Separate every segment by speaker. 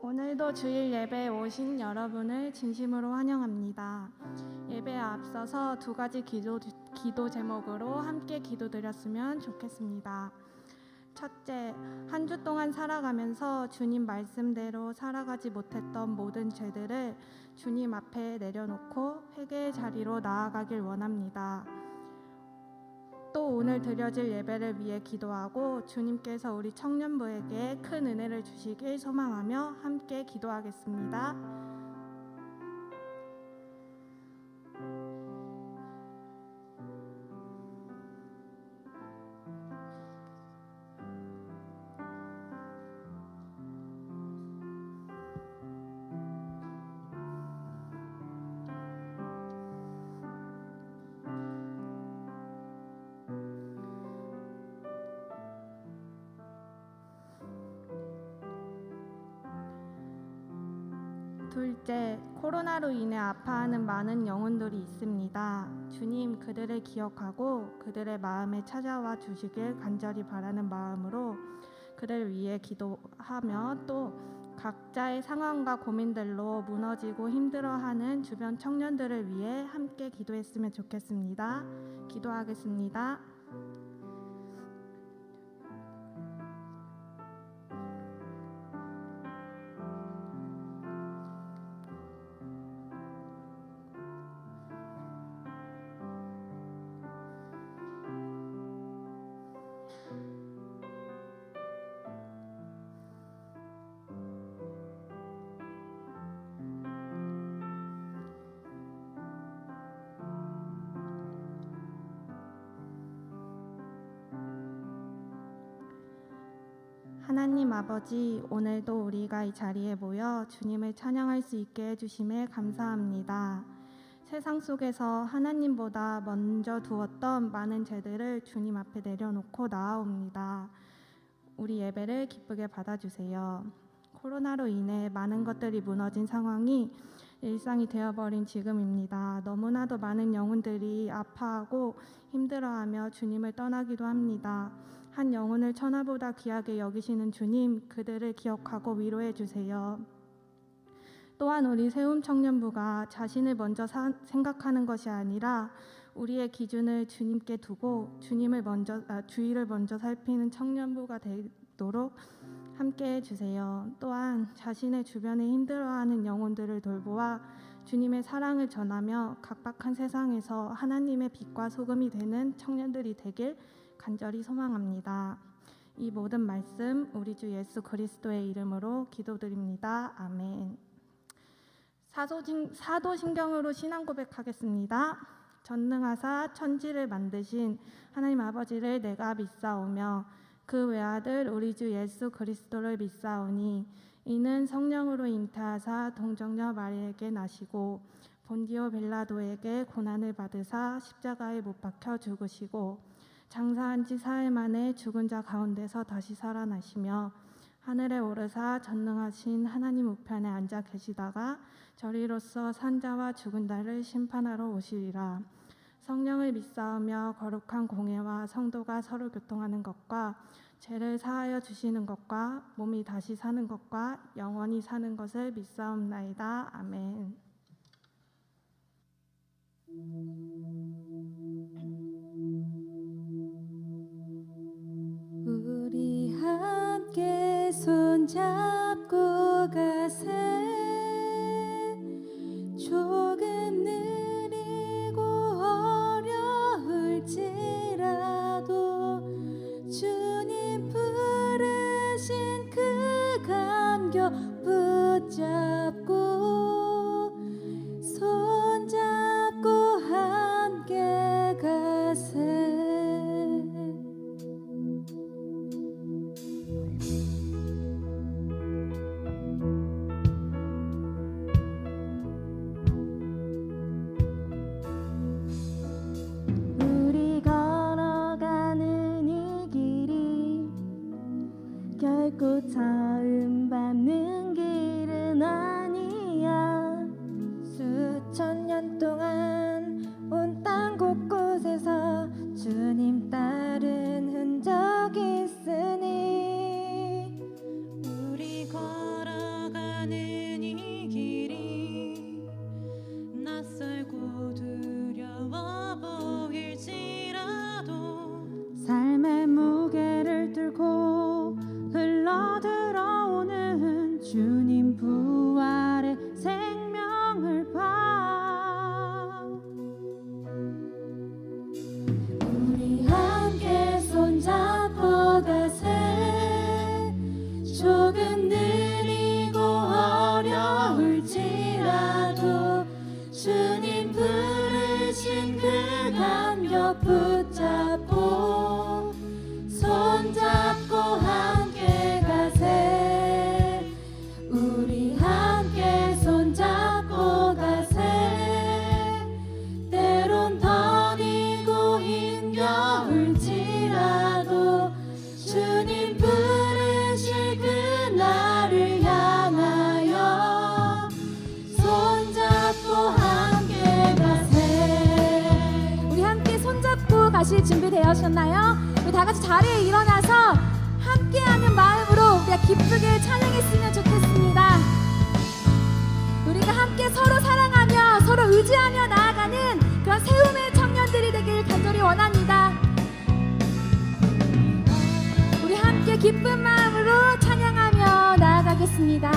Speaker 1: 오늘도 주일 예배에 오신 여러분을 진심으로 환영합니다. 예배에 앞서서 두 가지 기도 제목으로 함께 기도드렸으면 좋겠습니다. 첫째, 한 주 동안 살아가면서 주님 말씀대로 살아가지 못했던 모든 죄들을 주님 앞에 내려놓고 회개의 자리로 나아가길 원합니다. 또 오늘 드려질 예배를 위해 기도하고 주님께서 우리 청년부에게 큰 은혜를 주시길 소망하며 함께 기도하겠습니다. 둘째, 코로나로 인해 아파하는 많은 영혼들이 있습니다. 주님, 그들을 기억하고 그들의 마음에 찾아와 주시길 간절히 바라는 마음으로 그들을 위해 기도하며 또 각자의 상황과 고민들로 무너지고 힘들어하는 주변 청년들을 위해 함께 기도했으면 좋겠습니다. 기도하겠습니다. 하나님 아버지, 오늘도 우리가 이 자리에 모여 주님을 찬양할 수 있게 해주심에 감사합니다. 세상 속에서 하나님보다 먼저 두었던 많은 죄들을 주님 앞에 내려놓고 나아옵니다. 우리 예배를 기쁘게 받아주세요. 코로나로 인해 많은 것들이 무너진 상황이 일상이 되어버린 지금입니다. 너무나도 많은 영혼들이 아파하고 힘들어하며 주님을 떠나기도 합니다. 한 영혼을 천하보다 귀하게 여기시는 주님, 그들을 기억하고 위로해 주세요. 또한 우리 세움 청년부가 자신을 먼저 생각하는 것이 아니라 우리의 기준을 주님께 두고 주의를 먼저 살피는 청년부가 되도록 함께 해주세요. 또한 자신의 주변에 힘들어하는 영혼들을 돌보아 주님의 사랑을 전하며 각박한 세상에서 하나님의 빛과 소금이 되는 청년들이 되길 간절히 소망합니다. 이 모든 말씀 우리 주 예수 그리스도의 이름으로 기도드립니다. 아멘. 사도신경으로 신앙 고백하겠습니다. 전능하사 천지를 만드신 하나님 아버지를 내가 믿사오며 그 외아들 우리 주 예수 그리스도를 믿사오니 이는 성령으로 잉태하사 동정녀 마리에게 나시고 본디오 빌라도에게 고난을 받으사 십자가에 못 박혀 죽으시고 장사한 지 사흘 만에 죽은 자 가운데서 다시 살아나시며 하늘에 오르사 전능하신 하나님 우편에 앉아 계시다가 저리로서 산 자와 죽은 자를 심판하러 오시리라. 성령을 믿사오며 거룩한 공회와 성도가 서로 교통하는 것과 죄를 사하여 주시는 것과 몸이 다시 사는 것과 영원히 사는 것을 믿사옵나이다. 아멘.
Speaker 2: 우리 함께 손잡고 가세. 조금 느리고 어려울지라도 주님 부르신 그 감격 붙잡고 손잡고 함께 가세. 결코 처음 밟는 길은 아니야. 수천 년 동안 온 땅 곳곳에서 주님 따른 흔적이 있으니 우리 걸어가 나아가실 준비 되셨나요? 우리 다 같이 자리에 일어나서 함께하는 마음으로 우리가 기쁘게 찬양했으면 좋겠습니다. 우리가 함께 서로 사랑하며 서로 의지하며 나아가는 그런 세움의 청년들이 되길 간절히 원합니다. 우리 함께 기쁜 마음으로 찬양하며 나아가겠습니다.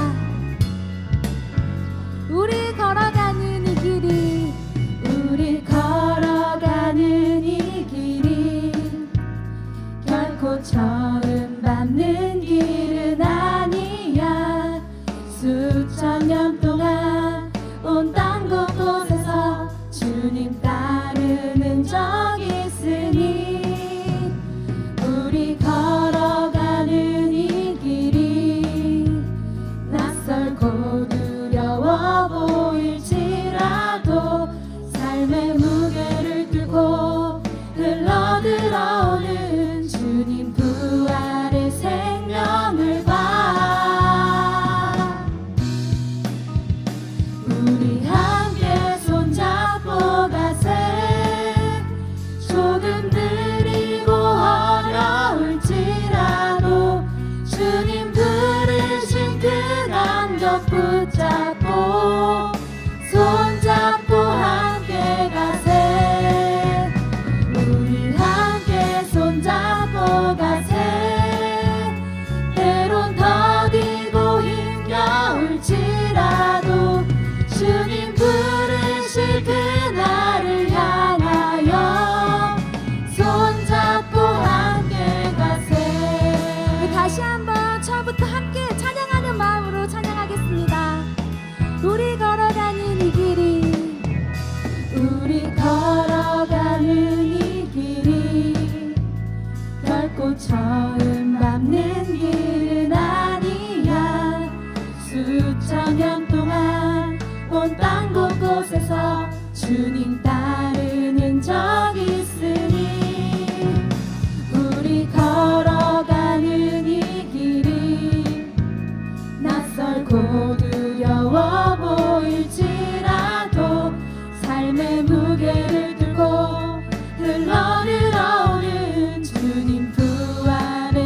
Speaker 2: 우리 걸어가는 이 길이, 우리 걸어가는 이 길이 결코 처음 밟는 길은 아니야. 수천 년 동안 온 땅 곳곳에서 주님 따르는 적이 있으니 우리 걸어가는 이 길이 낯설고 두려워 보일지라도 삶의 무게를 들고 흘러들어오는 주님 부활의 생명을 봐. 우리 함께 손잡고 가세. 조금 느리고 어려울지라도 주님 부르신 그 안것 붙잡고 손잡고 함께 가세. 우리 함께 손잡고 가세. 때론 더디고 힘겨울지라도 주님 부르실 그날을 향하여 손잡고 함께 가세. 우리 다시 한번 처음부터 함께 찬양하는 마음으로 찬양하겠습니다. 우리 걸어가는 이 길이, 우리 걸어가는 이 길이 결코 처음 밟는 길은 아니야. 수천 년 동안 온 땅 곳곳에서 주님 따르는 적이 있으니 우리 걸어가는 이 길이 낯설고 두려워 보일지라도 삶의 무게를 들고 흘러들어오는 주님 부활의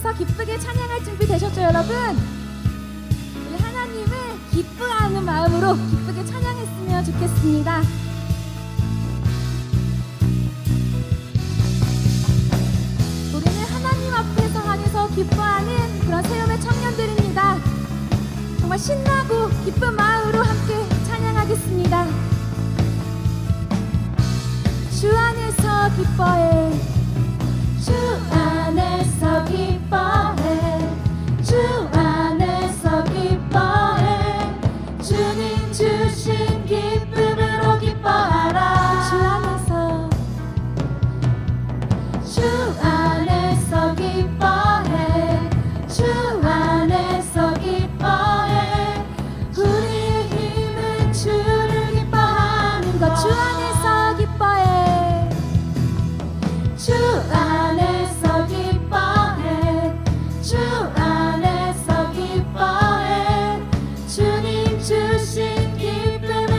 Speaker 2: 앞에서 기쁘게 찬양할 준비 되셨죠, 여러분? 우리 하나님을 기뻐하는 마음으로 기쁘게 찬양했으면 좋겠습니다. 우리는 하나님 앞에서 안에서 기뻐하는 그런 세움의 청년들입니다. 정말 신나고 기쁜 마음으로 함께 찬양하겠습니다. 주 안에서 기뻐해, 주 안에서 기뻐해, 주 안에서 기뻐해, 주님 주신 기쁨으로 기뻐하라. 주 안에서, 주 안에서 기뻐해, 주 안에서 기뻐해, 우리의 힘은 주를 기뻐하는 것. 주 안에서 기뻐해, 주 안에서 기뻐해, 주 안에서 기뻐해, 주님 주신 기쁨으로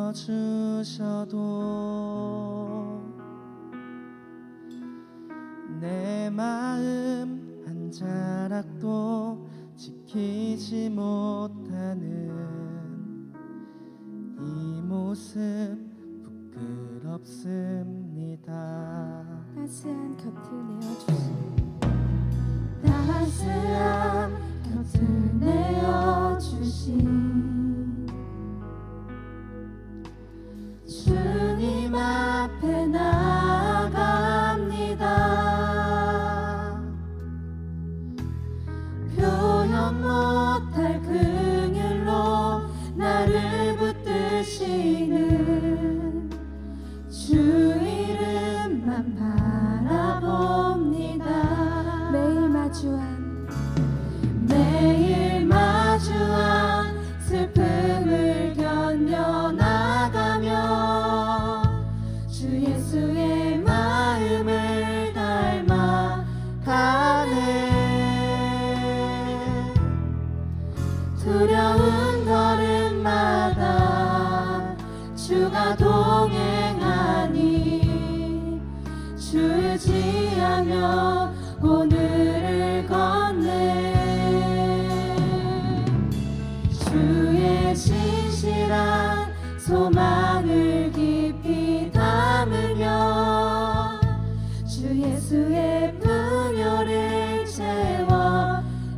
Speaker 3: 품어주셔도 내 마음 한 자락도 지키지 못하는 이 모습 부끄럽습니다.
Speaker 2: 따스한 곁을 내어주신
Speaker 4: 따스한 곁을 내어주신 주님 앞에 나아갑니다. 표현 못할 긍휼로 나를 붙드시는 주 이름만 바라봅니다. 매일 마주한 슬픔을 견뎌나가며 주 예수의 마음을 닮아가네. 두려운 걸음마다 주가 동행하니 주를 의지하며 오늘을 건네. 주의 신실한 소망을 깊이 담으며 주 예수의 풍요를 채워가네.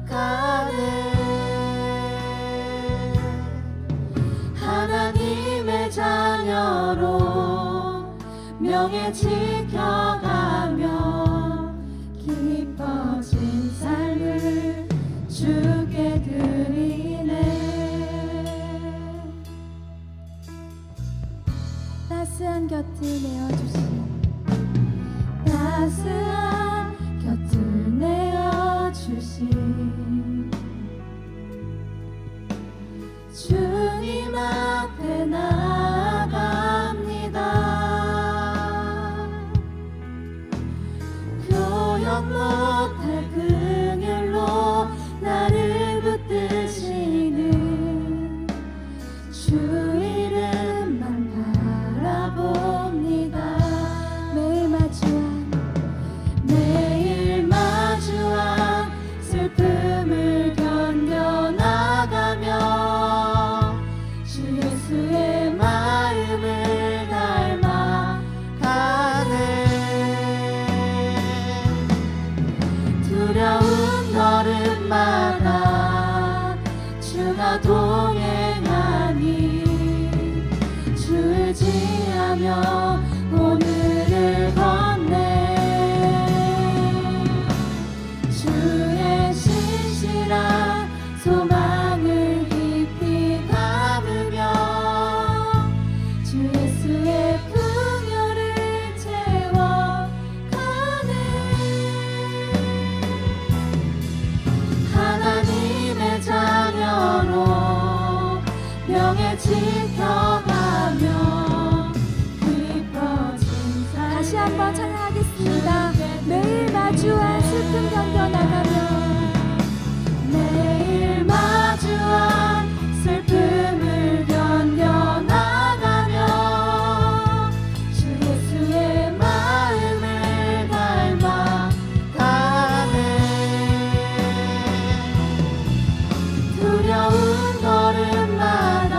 Speaker 4: 하나님의 자녀로 명예 지켜가며 기뻐진 삶을 주께 드리네.
Speaker 2: 따스한 곁을 내어주신
Speaker 4: 따스한 곁을 내어주신 주님 앞에 나아갑니다. 표현 못할 긍휼로 나를 붙드시는 주 이름만 바라봅니다. 매일 마주한 슬픔을 견뎌나가며 주 예수의 마음을 닮아가네. 두려운 걸음마다 주가 동행하니 주를 의지하며 오늘을 건네. 주의 신실한 소망을 깊이 담으며 주 예수의 풍요를 채워가네. 하나님의 자녀로 명예 지켜가며 기뻐진 삶을
Speaker 2: 다시 한번 찬양하겠습니다. 매일 마주한 슬픔 견뎌나가며
Speaker 4: 매일 마주한 슬픔을 견뎌나가며 주 예수의 마음을 닮아가네. 두려운 걸음마다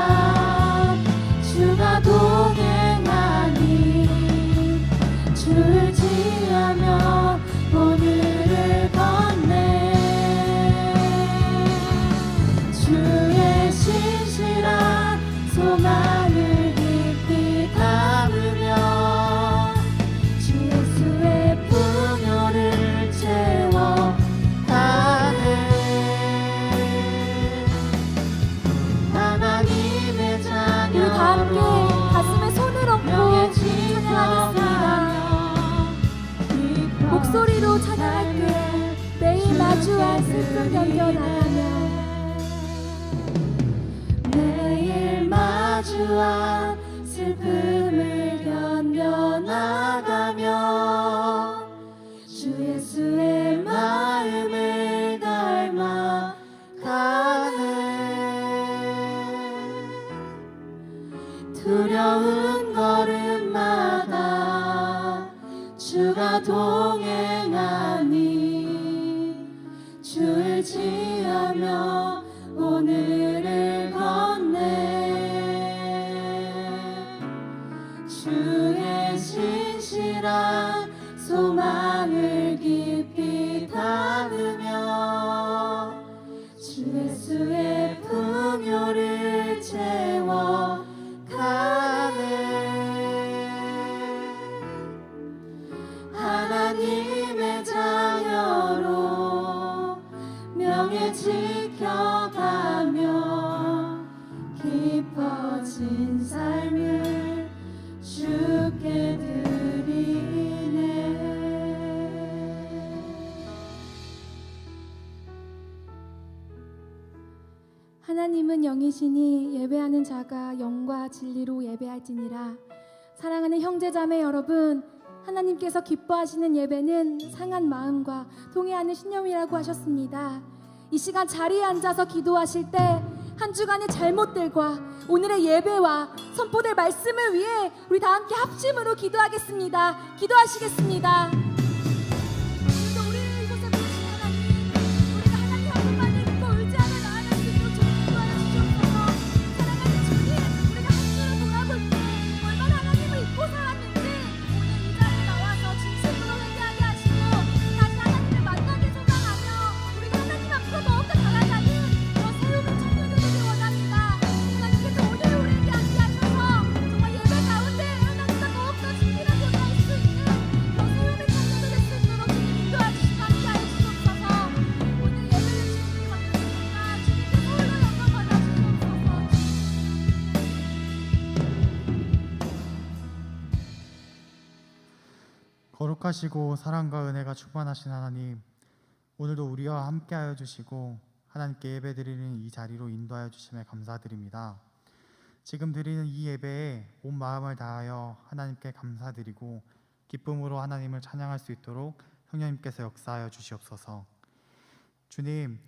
Speaker 4: 주가 동행하니 주를 의지하며 오늘을 건네. 주의 신실한 소망을 깊이 담으며 주 예수의 풍요를 채워가네. 하나님의
Speaker 2: 우리 다 함께
Speaker 4: 자녀로
Speaker 2: 가슴에 손을 얹고
Speaker 4: 명예
Speaker 2: 찬양하겠습니다.
Speaker 4: 지켜가며
Speaker 2: 목소리로 찬양할게요. 매일 마주한 슬픔 견뎌나가며
Speaker 4: 매일 마주한 슬픔을 견뎌나가며 주 예수의 마음을 닮아가네. 의지하며 오늘을 건네 주의 신실한 소망을 깊이 담으며 주 예수의 풍요를 채워가네 하나님의 자녀로 명예 지켜가며 깊어진 삶을 주께 드리네.
Speaker 2: 하나님은 영이시니 예배하는 자가 영과 진리로 예배할지니라. 사랑하는 형제자매 여러분, 하나님께서 기뻐하시는 예배는 상한 마음과 통회하는 신념이라고 하셨습니다. 이 시간 자리에 앉아서 기도하실 때 한 주간의 잘못들과 오늘의 예배와 선포될 말씀을 위해 우리 다 함께 합심으로 기도하겠습니다. 기도하시겠습니다. 오늘도 우리를 이곳에 부르신 하나님, 우리가 하나님 한 분만을 믿고 의지하며 나아갈 수 있도록 주님 인도하여 주시옵소서. 사랑하는 주님, 우리가 한 주를 돌아볼 때 얼마나 하나님을 잊고 살았는지 오늘 이 자리에 나와서 진심으로 회개하게 하시고 다시 하나님을 만나길 소망하며 우리가 하나님 앞으로 더욱더 나아가는 그런 새로운 청년들이 원합니다. 하나님께서 오늘 우리에게 함께 하셔서 정말 예배 가운데 하나님과 더욱더 친밀하게 나올 수 있는 그런 새로운 청년들 될 수 있도록 주님 인도하여 주시고 함께하여 주옵소서. 오늘 예배를 주님이 받으시니까 주님께서 홀로 영광 받아주옵소서.
Speaker 5: 거룩하시고 사랑과 은혜가 충만하신 하나님, 오늘도 우리와 함께하여 주시고 하나님께 예배드리는 이 자리로 인도하여 주심에 감사드립니다. 지금 드리는 이 예배에 온 마음을 다하여 하나님께 감사드리고 기쁨으로 하나님을 찬양할 수 있도록 성령님께서 역사하여 주시옵소서. 주님,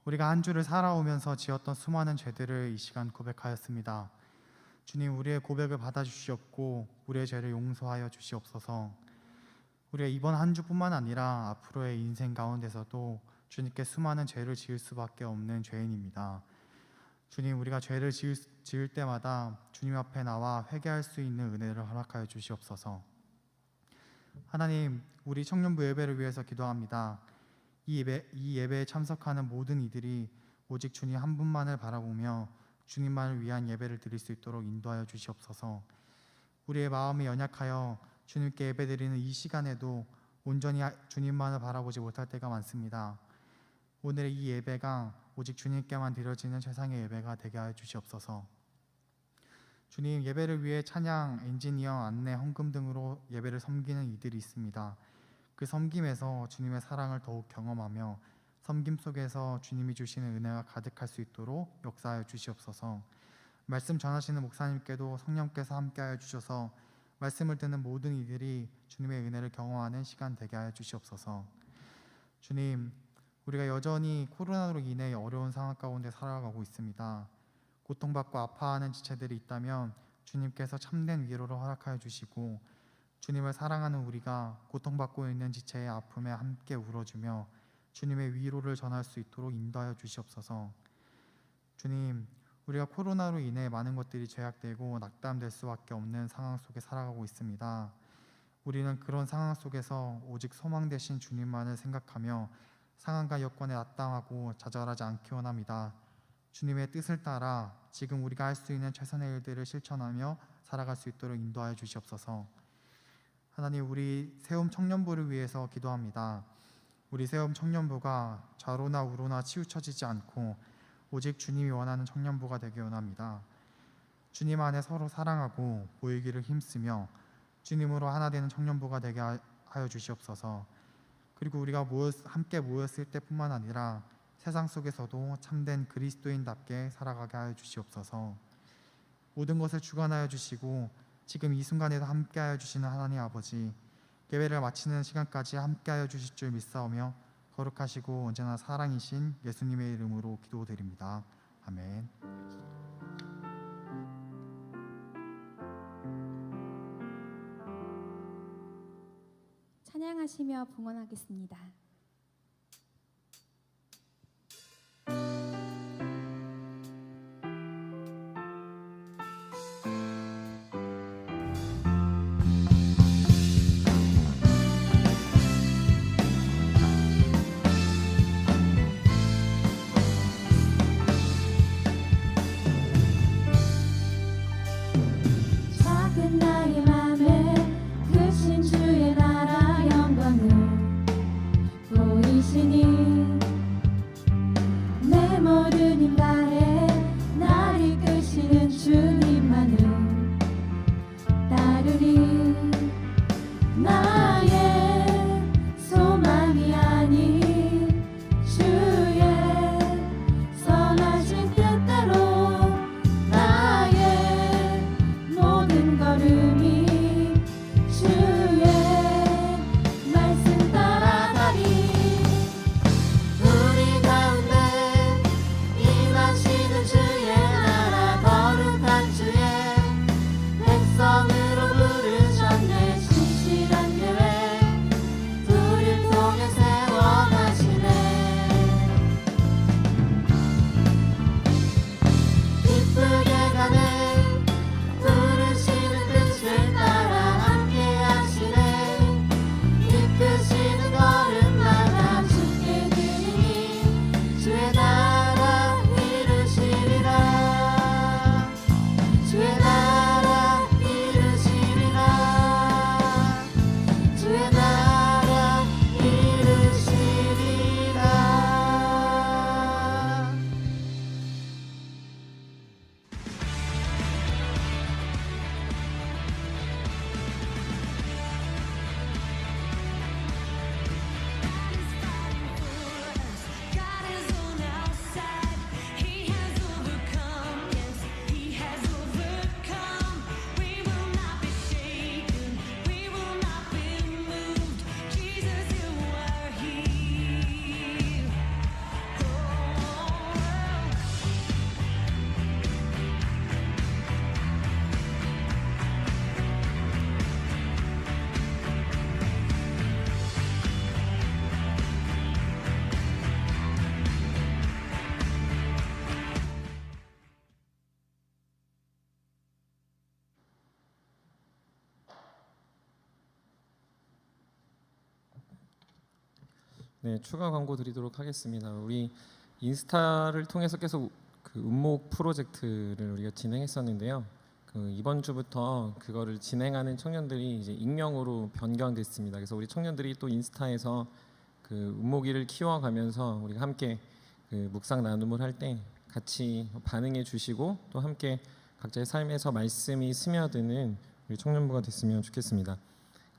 Speaker 5: 우리가 한 주를 살아오면서 지었던 수많은 죄들을 이 시간 고백하였습니다. 주님, 우리의 고백을 받아주시옵고 우리의 죄를 용서하여 주시옵소서. 우리가 이번 한 주뿐만 아니라 앞으로의 인생 가운데서도 주님께 수많은 죄를 지을 수밖에 없는 죄인입니다. 주님, 우리가 죄를 지을 때마다 주님 앞에 나와 회개할 수 있는 은혜를 허락하여 주시옵소서. 하나님, 우리 청년부 예배를 위해서 기도합니다. 이 예배에 참석하는 모든 이들이 오직 주님 한 분만을 바라보며 주님만을 위한 예배를 드릴 수 있도록 인도하여 주시옵소서. 우리의 마음이 연약하여 주님께 예배드리는 이 시간에도 온전히 주님만을 바라보지 못할 때가 많습니다. 오늘의 이 예배가 오직 주님께만 드려지는 최상의 예배가 되게 하여 주시옵소서. 주님, 예배를 위해 찬양, 엔지니어, 안내, 헌금 등으로 예배를 섬기는 이들이 있습니다. 그 섬김에서 주님의 사랑을 더욱 경험하며 섬김 속에서 주님이 주시는 은혜가 가득할 수 있도록 역사하여 주시옵소서. 말씀 전하시는 목사님께도 성령께서 함께하여 주셔서 말씀을 듣는 모든 이들이 주님의 은혜를 경험하는 시간 되게 하여 주시옵소서. 주님, 우리가 여전히 코로나로 인해 어려운 상황 가운데 살아가고 있습니다. 고통받고 아파하는 지체들이 있다면 주님께서 참된 위로를 허락하여 주시고 주님을 사랑하는 우리가 고통받고 있는 지체의 아픔에 함께 울어주며 주님의 위로를 전할 수 있도록 인도하여 주시옵소서. 주님, 우리가 코로나로 인해 많은 것들이 제약되고 낙담될 수밖에 없는 상황 속에 살아가고 있습니다. 우리는 그런 상황 속에서 오직 소망 되신 주님만을 생각하며 상황과 여건에 낙담하고 좌절하지 않기 원합니다. 주님의 뜻을 따라 지금 우리가 할 수 있는 최선의 일들을 실천하며 살아갈 수 있도록 인도하여 주시옵소서. 하나님, 우리 세움 청년부를 위해서 기도합니다. 우리 세움 청년부가 좌로나 우로나 치우쳐지지 않고 오직 주님이 원하는 청년부가 되기 원합니다. 주님 안에 서로 사랑하고 모이기를 힘쓰며 주님으로 하나 되는 청년부가 되게 하여 주시옵소서. 그리고 우리가 함께 모였을 때뿐만 아니라 세상 속에서도 참된 그리스도인답게 살아가게 하여 주시옵소서. 모든 것을 주관하여 주시고 지금 이 순간에도 함께하여 주시는 하나님 아버지, 예배를 마치는 시간까지 함께하여 주실 줄 믿사오며 거룩하시고 언제나 사랑이신 예수님의 이름으로 기도드립니다. 아멘.
Speaker 2: 찬양하시며 봉헌하겠습니다.
Speaker 6: 네, 추가 광고 드리도록 하겠습니다. 우리 인스타를 통해서 계속 그 운목 프로젝트를 우리가 진행했었는데요. 그 이번 주부터 그거를 진행하는 청년들이 이제 익명으로 변경됐습니다. 그래서 우리 청년들이 또 인스타에서 그 운목이를 키워가면서 우리가 함께 그 묵상 나눔을 할 때 같이 반응해 주시고 또 함께 각자의 삶에서 말씀이 스며드는 우리 청년부가 됐으면 좋겠습니다.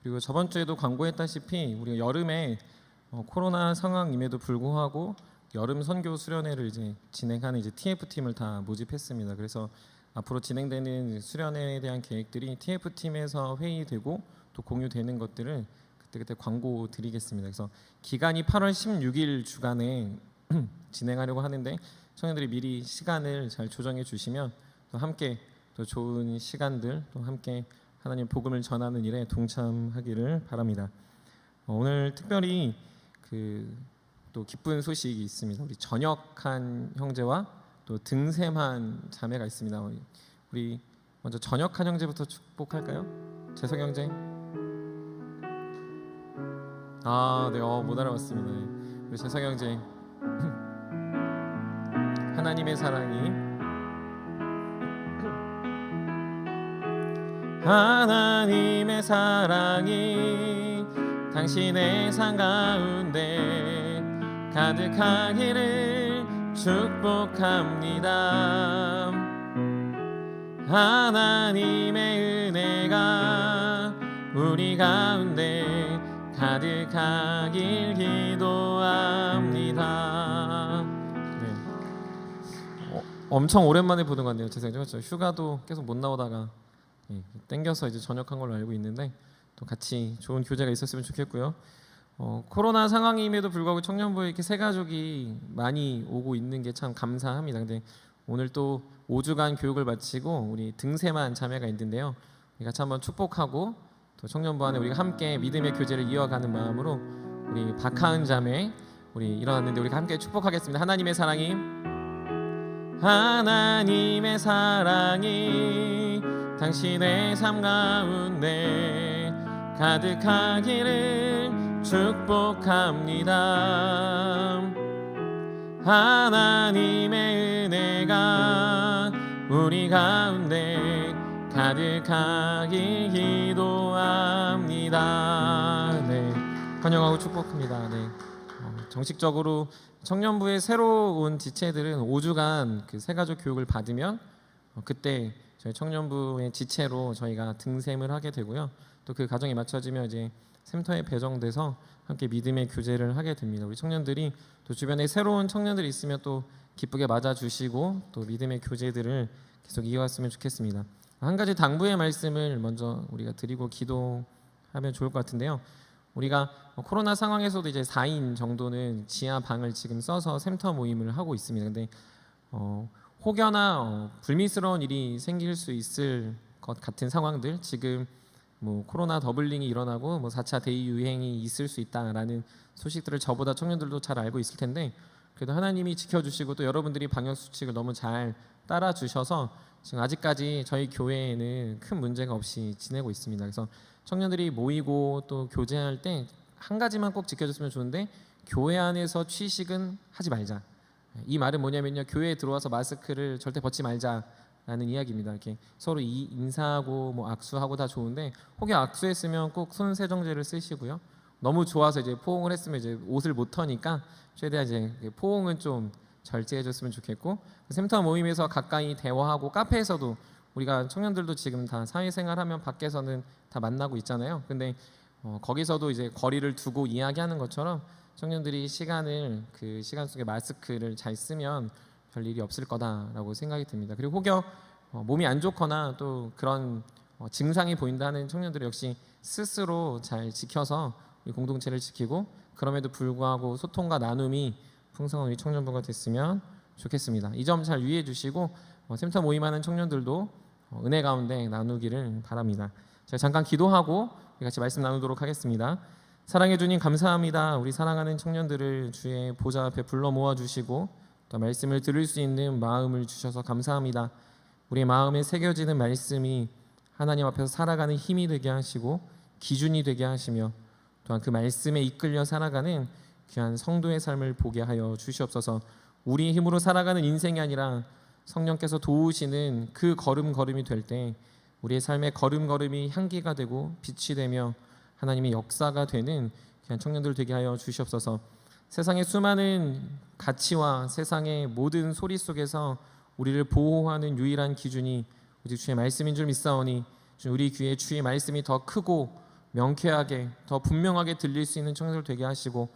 Speaker 6: 그리고 저번 주에도 광고했다시피 우리가 여름에 코로나 상황임에도 불구하고 여름 선교 수련회를 이제 진행하는 이제 TF팀을 다 모집했습니다. 그래서 앞으로 진행되는 수련회에 대한 계획들이 TF팀에서 회의되고 또 공유되는 것들을 그때 광고 드리겠습니다. 그래서 기간이 8월 16일 주간에 진행하려고 하는데 청년들이 미리 시간을 잘 조정해 주시면 또 함께 또 좋은 시간들 또 함께 하나님 복음을 전하는 일에 동참하기를 바랍니다. 오늘 특별히 또 기쁜 소식이 있습니다. 우리 전역한 형제와 또 등샘한 자매가 있습니다. 우리 먼저 전역한 형제부터 축복할까요? 재석 형제. 네, 못 알아봤습니다. 우리 재석 형제. 하나님의 사랑이 당신의 삶 가운데 가득하기를 축복합니다. 하나님의 은혜가 우리 가운데 가득하길 기도합니다. 네. 엄청 오랜만에 보는 것 같네요. 제 생각에 그렇죠. 휴가도 계속 못 나오다가 땡겨서 이제 전역한 걸로 알고 있는데 또 같이 좋은 교제가 있었으면 좋겠고요. 코로나 상황임에도 불구하고 청년부에 이렇게 새 가족이 많이 오고 있는 게 참 감사합니다. 근데 오늘 또 5주간 교육을 마치고 우리 등샘한 자매가 있는데요. 우리 같이 한번 축복하고 또 청년부 안에 우리가 함께 믿음의 교제를 이어가는 마음으로 우리 박하은 자매 우리 일어났는데 우리가 함께 축복하겠습니다. 하나님의 사랑이 당신의 삶 가운데 가득하기를 축복합니다. 하나님의 은혜가 우리 가운데 가득하길 기도합니다. 네, 환영하고 축복합니다. 네, 정식적으로 청년부의 새로운 지체들은 5주간 그 새가족 교육을 받으면 그때 저희 청년부의 지체로 저희가 등샘을 하게 되고요. 또 그 과정이 맞춰지면 이제 샘터에 배정돼서 함께 믿음의 교제를 하게 됩니다. 우리 청년들이 또 주변에 새로운 청년들이 있으면 또 기쁘게 맞아주시고 또 믿음의 교제들을 계속 이어갔으면 좋겠습니다. 한 가지 당부의 말씀을 먼저 우리가 드리고 기도하면 좋을 것 같은데요. 우리가 코로나 상황에서도 이제 4인 정도는 지하 방을 지금 써서 샘터 모임을 하고 있습니다. 근데 혹여나 불미스러운 일이 생길 수 있을 것 같은 상황들, 지금 뭐 코로나 더블링이 일어나고 뭐 4차 대유행이 있을 수 있다라는 소식들을 저보다 청년들도 잘 알고 있을 텐데 그래도 하나님이 지켜주시고 또 여러분들이 방역 수칙을 너무 잘 따라 주셔서 지금 아직까지 저희 교회에는 큰 문제가 없이 지내고 있습니다. 그래서 청년들이 모이고 또 교제할 때 한 가지만 꼭 지켜줬으면 좋은데 교회 안에서 취식은 하지 말자. 이 말은 뭐냐면요, 교회에 들어와서 마스크를 절대 벗지 말자라는 이야기입니다. 이렇게 서로 인사하고 뭐 악수하고 다 좋은데 혹여 악수했으면 꼭 손 세정제를 쓰시고요. 너무 좋아서 이제 포옹을 했으면 이제 옷을 못 터니까 최대한 이제 포옹은 좀 절제해줬으면 좋겠고, 샘터 모임에서 가까이 대화하고 카페에서도 우리가 청년들도 지금 다 사회생활하면 밖에서는 다 만나고 있잖아요. 근데 거기서도 이제 거리를 두고 이야기하는 것처럼 청년들이 그 시간 속에 마스크를 잘 쓰면 별 일이 없을 거다라고 생각이 듭니다. 그리고 혹여 몸이 안 좋거나 또 그런 증상이 보인다는 청년들 역시 스스로 잘 지켜서 우리 공동체를 지키고 그럼에도 불구하고 소통과 나눔이 풍성한 우리 청년부가 됐으면 좋겠습니다. 이 점 잘 유의해 주시고 샘터 모임하는 청년들도 은혜 가운데 나누기를 바랍니다. 제가 잠깐 기도하고 같이 말씀 나누도록 하겠습니다. 사랑해 주님 감사합니다. 우리 사랑하는 청년들을 주의 보좌 앞에 불러 모아 주시고 또 말씀을 들을 수 있는 마음을 주셔서 감사합니다. 우리의 마음에 새겨지는 말씀이 하나님 앞에서 살아가는 힘이 되게 하시고 기준이 되게 하시며 또한 그 말씀에 이끌려 살아가는 귀한 성도의 삶을 보게 하여 주시옵소서. 우리의 힘으로 살아가는 인생이 아니라 성령께서 도우시는 그 걸음걸음이 될 때 우리의 삶의 걸음걸음이 향기가 되고 빛이 되며 하나님의 역사가 되는 귀한 청년들 되게 하여 주시옵소서. 세상의 수많은 가치와 세상의 모든 소리 속에서 우리를 보호하는 유일한 기준이 오직 주의 말씀인 줄 믿사오니 우리 귀에 주의 말씀이 더 크고 명쾌하게 더 분명하게 들릴 수 있는 청년들 되게 하시고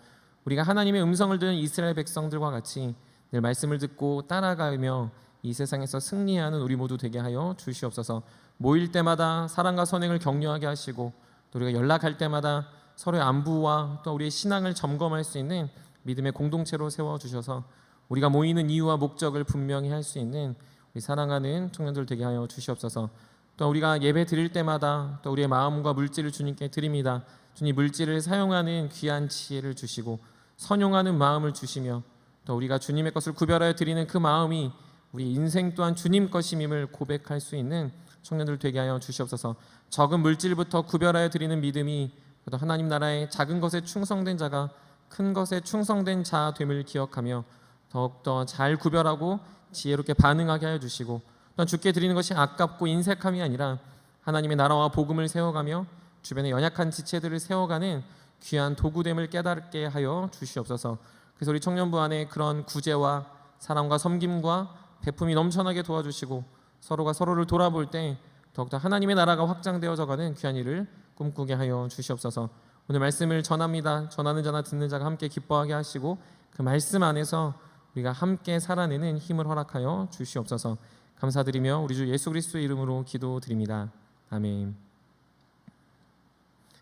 Speaker 6: 우리가 하나님의 음성을 듣는 이스라엘 백성들과 같이 늘 말씀을 듣고 따라가며 이 세상에서 승리하는 우리 모두 되게 하여 주시옵소서. 모일 때마다 사랑과 선행을 격려하게 하시고 또 우리가 연락할 때마다 서로의 안부와 또 우리의 신앙을 점검할 수 있는 믿음의 공동체로 세워주셔서 우리가 모이는 이유와 목적을 분명히 할 수 있는 우리 사랑하는 청년들 되게 하여 주시옵소서. 또 우리가 예배 드릴 때마다 또 우리의 마음과 물질을 주님께 드립니다. 주님 물질을 사용하는 귀한 지혜를 주시고 선용하는 마음을 주시며 또 우리가 주님의 것을 구별하여 드리는 그 마음이 우리 인생 또한 주님 것임임을 고백할 수 있는 청년들 되게 하여 주시옵소서. 적은 물질부터 구별하여 드리는 믿음이 또 하나님 나라의 작은 것에 충성된 자가 큰 것에 충성된 자 됨을 기억하며 더욱더 잘 구별하고 지혜롭게 반응하게 하여 주시고 또한 주께 드리는 것이 아깝고 인색함이 아니라 하나님의 나라와 복음을 세워가며 주변의 연약한 지체들을 세워가는 귀한 도구됨을 깨닫게 하여 주시옵소서. 그래서 우리 청년부 안에 그런 구제와 사랑과 섬김과 베품이 넘쳐나게 도와주시고 서로가 서로를 돌아볼 때 더욱더 하나님의 나라가 확장되어져가는 귀한 일을 꿈꾸게 하여 주시옵소서. 오늘 말씀을 전합니다. 전하는 자나 듣는 자가 함께 기뻐하게 하시고 그 말씀 안에서 우리가 함께 살아내는 힘을 허락하여 주시옵소서. 감사드리며 우리 주 예수 그리스도의 이름으로 기도드립니다. 아멘.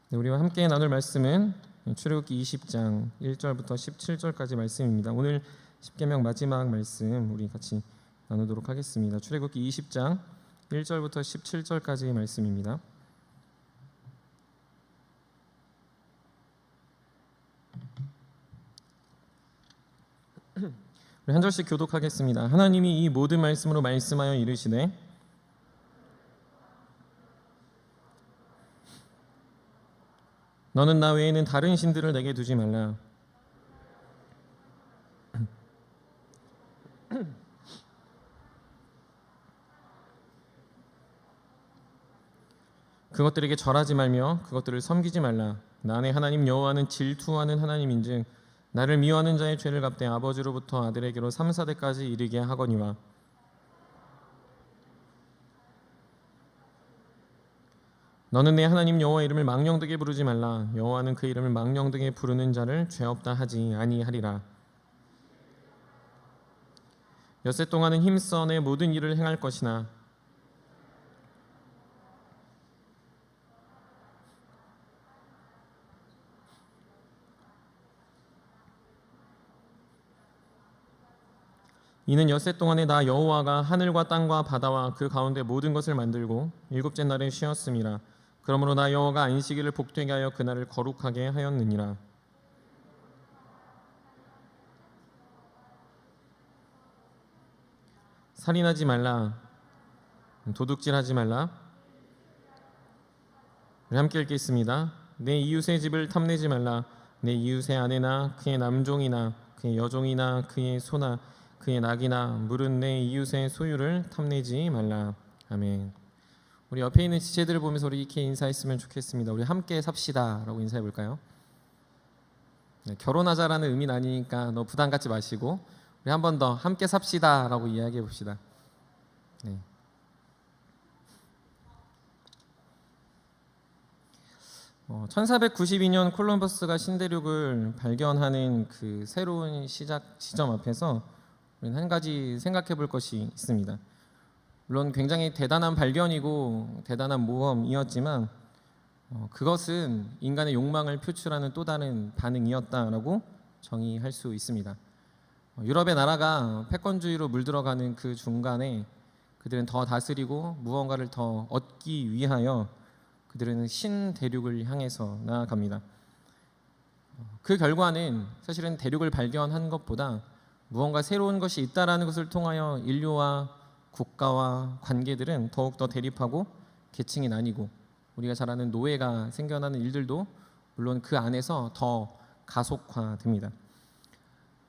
Speaker 6: 네, 우리와 함께 나눌 말씀은 출애굽기 20장 1절부터 17절까지 말씀입니다. 오늘 십계명 마지막 말씀 우리 같이 나누도록 하겠습니다. 출애굽기 20장 1절부터 17절까지의 말씀입니다. 우리 한 절씩 교독하겠습니다. 하나님이 이 모든 말씀으로 말씀하여 이르시되 너는 나 외에는 다른 신들을 내게 두지 말라. 그것들에게 절하지 말며 그것들을 섬기지 말라. 나의 하나님 여호와는 질투하는 하나님인즉 나를 미워하는 자의 죄를 갚되 아버지로부터 아들에게로 3, 4대까지 이르게 하거니와 너는 내 하나님 여호와 이름을 망령되게 부르지 말라. 여호와는 그 이름을 망령되게 부르는 자를 죄 없다 하지 아니하리라. 엿새 동안은 힘써 내 모든 일을 행할 것이나 이는 엿새 동안에 나 여호와가 하늘과 땅과 바다와 그 가운데 모든 것을 만들고 일곱째 날에 쉬었음이라. 그러므로 나 여호와가 안식일을 복되게 하여 그날을 거룩하게 하였느니라. 살인하지 말라. 도둑질하지 말라. 우리 함께 읽겠습니다. 내 이웃의 집을 탐내지 말라. 내 이웃의 아내나 그의 남종이나 그의 여종이나 그의 소나 그의 낙이나 물은 내 이웃의 소유를 탐내지 말라. 아멘. 우리 옆에 있는 지체들을 보면서 우리 이렇게 인사했으면 좋겠습니다. 우리 함께 삽시다 라고 인사해 볼까요? 네, 결혼하자라는 의미는 아니니까 너 부담 갖지 마시고 우리 한 번 더 함께 삽시다 라고 이야기해 봅시다. 네. 1492년 콜럼버스가 신대륙을 발견하는 그 새로운 시작 지점 앞에서 우리는 한 가지 생각해 볼 것이 있습니다. 물론 굉장히 대단한 발견이고 대단한 모험이었지만 그것은 인간의 욕망을 표출하는 또 다른 반응이었다라고 정의할 수 있습니다. 유럽의 나라가 패권주의로 물들어가는 그 중간에 그들은 더 다스리고 무언가를 더 얻기 위하여 그들은 신대륙을 향해서 나아갑니다. 그 결과는 사실은 대륙을 발견한 것보다 무언가 새로운 것이 있다라는 것을 통하여 인류와 국가와 관계들은 더욱더 대립하고 계층이 나뉘고 우리가 잘 아는 노예가 생겨나는 일들도 물론 그 안에서 더 가속화됩니다.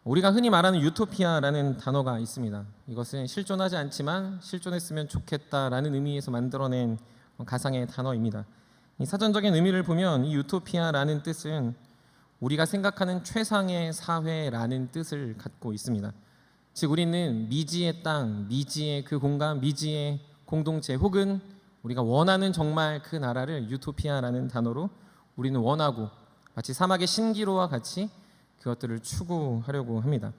Speaker 6: 우리가 흔히 말하는 유토피아라는 단어가 있습니다. 이것은 실존하지 않지만 실존했으면 좋겠다라는 의미에서 만들어낸 가상의 단어입니다. 이 사전적인 의미를 보면 이 유토피아라는 뜻은 우리가 생각하는 최상의 사회라는 뜻을 갖고 있습니다. 즉 우리는 미지의 땅, 미지의 그 공간, 미지의 공동체 혹은 우리가 원하는 정말 그 나라를 유토피아라는 단어로 우리는 원하고 마치 사막의 신기루와 같이 그것들을 추구하려고 합니다.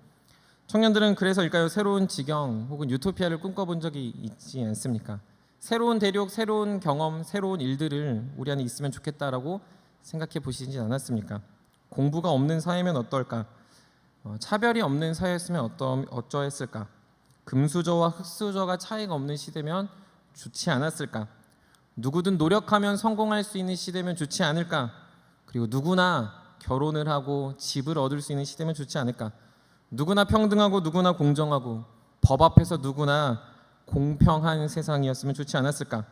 Speaker 6: 청년들은 그래서일까요? 새로운 지경 혹은 유토피아를 꿈꿔본 적이 있지 않습니까? 새로운 대륙, 새로운 경험, 새로운 일들을 우리 안에 있으면 좋겠다라고 생각해 보시지 않았습니까? 공부가 없는 사회면 어떨까? 차별이 없는 사회였으면 어쩌했을까? 금수저와 흙수저가 차이가 없는 시대면 좋지 않았을까? 누구든 노력하면 성공할 수 있는 시대면 좋지 않을까? 그리고 누구나 결혼을 하고 집을 얻을 수 있는 시대면 좋지 않을까? 누구나 평등하고 누구나 공정하고 법 앞에서 누구나 공평한 세상이었으면 좋지 않았을까?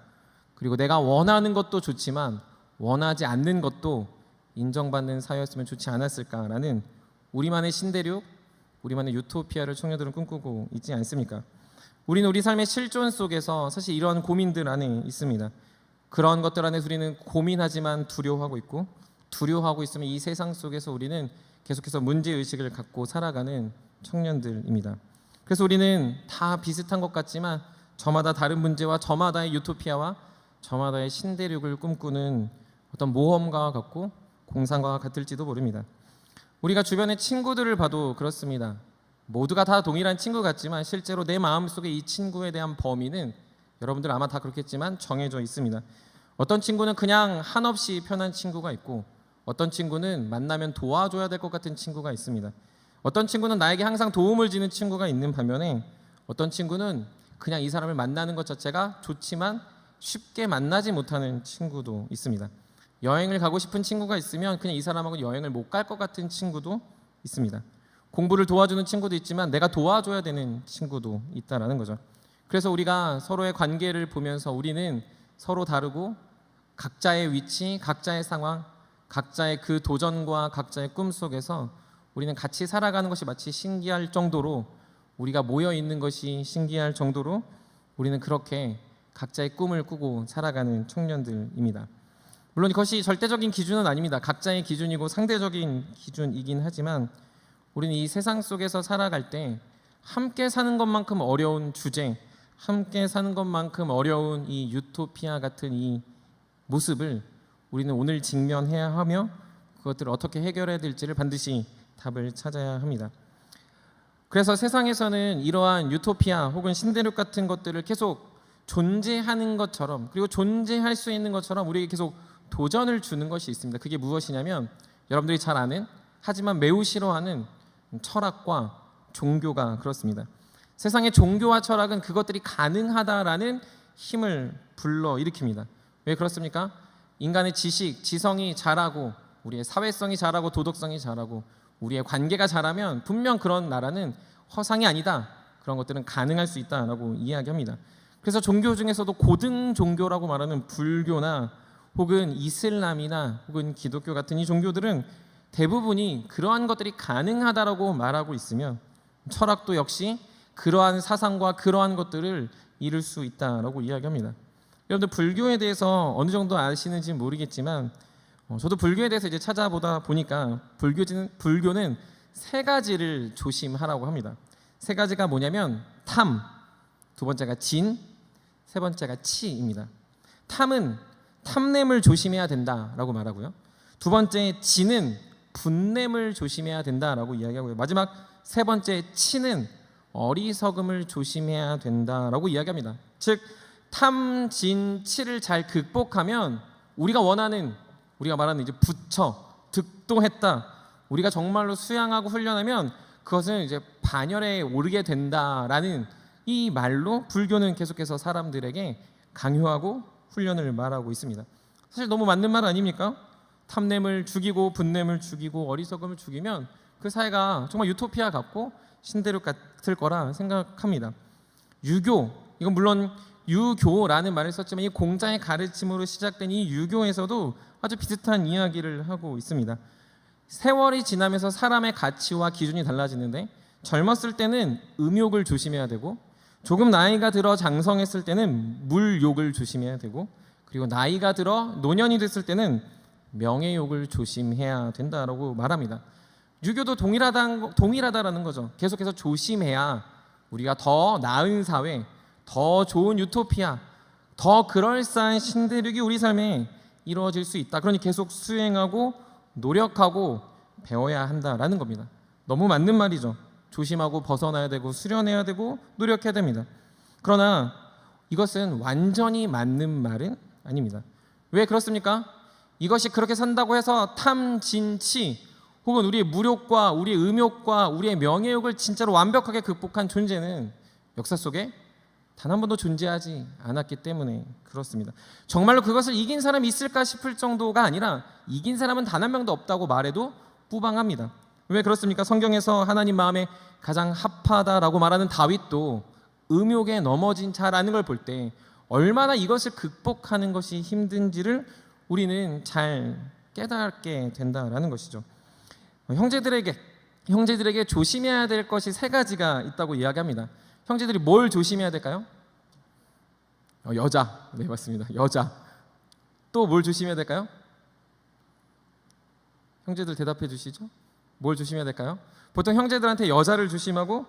Speaker 6: 그리고 내가 원하는 것도 좋지만 원하지 않는 것도 인정받는 사회였으면 좋지 않았을까라는 우리만의 신대륙, 우리만의 유토피아를 청년들은 꿈꾸고 있지 않습니까? 우리는 우리 삶의 실존 속에서 사실 이러한 고민들 안에 있습니다. 그런 것들 안에서 우리는 고민하지만 두려워하고 있고 두려워하고 있으면 이 세상 속에서 우리는 계속해서 문제의식을 갖고 살아가는 청년들입니다. 그래서 우리는 다 비슷한 것 같지만 저마다 다른 문제와 저마다의 유토피아와 저마다의 신대륙을 꿈꾸는 어떤 모험가와 같고 공상과가 같을지도 모릅니다. 우리가 주변의 친구들을 봐도 그렇습니다. 모두가 다 동일한 친구 같지만 실제로 내 마음속에 이 친구에 대한 범위는 여러분들 아마 다 그렇겠지만 정해져 있습니다. 어떤 친구는 그냥 한없이 편한 친구가 있고 어떤 친구는 만나면 도와줘야 될 것 같은 친구가 있습니다. 어떤 친구는 나에게 항상 도움을 주는 친구가 있는 반면에 어떤 친구는 그냥 이 사람을 만나는 것 자체가 좋지만 쉽게 만나지 못하는 친구도 있습니다. 여행을 가고 싶은 친구가 있으면 그냥 이 사람하고 여행을 못 갈 것 같은 친구도 있습니다. 공부를 도와주는 친구도 있지만 내가 도와줘야 되는 친구도 있다라는 거죠. 그래서 우리가 서로의 관계를 보면서 우리는 서로 다르고 각자의 위치, 각자의 상황, 각자의 그 도전과 각자의 꿈 속에서 우리는 같이 살아가는 것이 마치 신기할 정도로 우리가 모여 있는 것이 신기할 정도로 우리는 그렇게 각자의 꿈을 꾸고 살아가는 청년들입니다. 물론 이것이 절대적인 기준은 아닙니다. 각자의 기준이고 상대적인 기준이긴 하지만 우리는 이 세상 속에서 살아갈 때 함께 사는 것만큼 어려운 주제, 함께 사는 것만큼 어려운 이 유토피아 같은 이 모습을 우리는 오늘 직면해야 하며 그것들을 어떻게 해결해야 될지를 반드시 답을 찾아야 합니다. 그래서 세상에서는 이러한 유토피아 혹은 신대륙 같은 것들을 계속 존재하는 것처럼 그리고 존재할 수 있는 것처럼 우리에게 계속 도전을 주는 것이 있습니다. 그게 무엇이냐면 여러분들이 잘 아는 하지만 매우 싫어하는 철학과 종교가 그렇습니다. 세상의 종교와 철학은 그것들이 가능하다라는 힘을 불러일으킵니다. 왜 그렇습니까? 인간의 지식, 지성이 자라고 우리의 사회성이 자라고 도덕성이 자라고 우리의 관계가 자라면 분명 그런 나라는 허상이 아니다. 그런 것들은 가능할 수 있다라고 이야기합니다. 그래서 종교 중에서도 고등 종교라고 말하는 불교나 혹은 이슬람이나 혹은 기독교 같은 이 종교들은 대부분이 그러한 것들이 가능하다라고 말하고 있으며 철학도 역시 그러한 사상과 그러한 것들을 이룰 수 있다라고 이야기합니다. 여러분들 불교에 대해서 어느 정도 아시는지 모르겠지만 저도 불교에 대해서 이제 찾아보다 보니까 불교는 세 가지를 조심하라고 합니다. 세 가지가 뭐냐면 탐, 두 번째가 진, 세 번째가 치입니다. 탐은 탐냄을 조심해야 된다라고 말하고요. 두 번째 진은 분냄을 조심해야 된다라고 이야기하고요. 마지막 세 번째 치는 어리석음을 조심해야 된다라고 이야기합니다. 즉 탐, 진, 치를 잘 극복하면 우리가 원하는 우리가 말하는 이제 부처, 득도했다. 우리가 정말로 수양하고 훈련하면 그것은 이제 반열에 오르게 된다라는 이 말로 불교는 계속해서 사람들에게 강요하고 훈련을 말하고 있습니다. 사실 너무 맞는 말 아닙니까? 탐냄을 죽이고 분냄을 죽이고 어리석음을 죽이면 그 사회가 정말 유토피아 같고 신대륙 같을 거라 생각합니다. 유교, 이건 물론 유교라는 말을 썼지만 이 공자의 가르침으로 시작된 이 유교에서도 아주 비슷한 이야기를 하고 있습니다. 세월이 지나면서 사람의 가치와 기준이 달라지는데 젊었을 때는 음욕을 조심해야 되고 조금 나이가 들어 장성했을 때는 물욕을 조심해야 되고 그리고 나이가 들어 노년이 됐을 때는 명예욕을 조심해야 된다라고 말합니다. 유교도 동일하다라는 거죠. 계속해서 조심해야 우리가 더 나은 사회, 더 좋은 유토피아, 더 그럴싸한 신대륙이 우리 삶에 이루어질 수 있다. 그러니 계속 수행하고 노력하고 배워야 한다라는 겁니다. 너무 맞는 말이죠. 조심하고 벗어나야 되고 수련해야 되고 노력해야 됩니다. 그러나 이것은 완전히 맞는 말은 아닙니다. 왜 그렇습니까? 이것이 그렇게 산다고 해서 탐진치 혹은 우리의 무욕과 우리의 음욕과 우리의 명예욕을 진짜로 완벽하게 극복한 존재는 역사 속에 단 한 번도 존재하지 않았기 때문에 그렇습니다. 정말로 그것을 이긴 사람이 있을까 싶을 정도가 아니라 이긴 사람은 단 한 명도 없다고 말해도 무방합니다. 왜 그렇습니까? 성경에서 하나님 마음에 가장 합하다라고 말하는 다윗도 음욕에 넘어진 자라는 걸 볼 때 얼마나 이것을 극복하는 것이 힘든지를 우리는 잘 깨닫게 된다라는 것이죠. 형제들에게 조심해야 될 것이 세 가지가 있다고 이야기합니다. 형제들이 뭘 조심해야 될까요? 여자. 네, 맞습니다. 여자. 또 뭘 조심해야 될까요? 형제들 대답해 주시죠. 뭘 조심해야 될까요? 보통 형제들한테 여자를 조심하고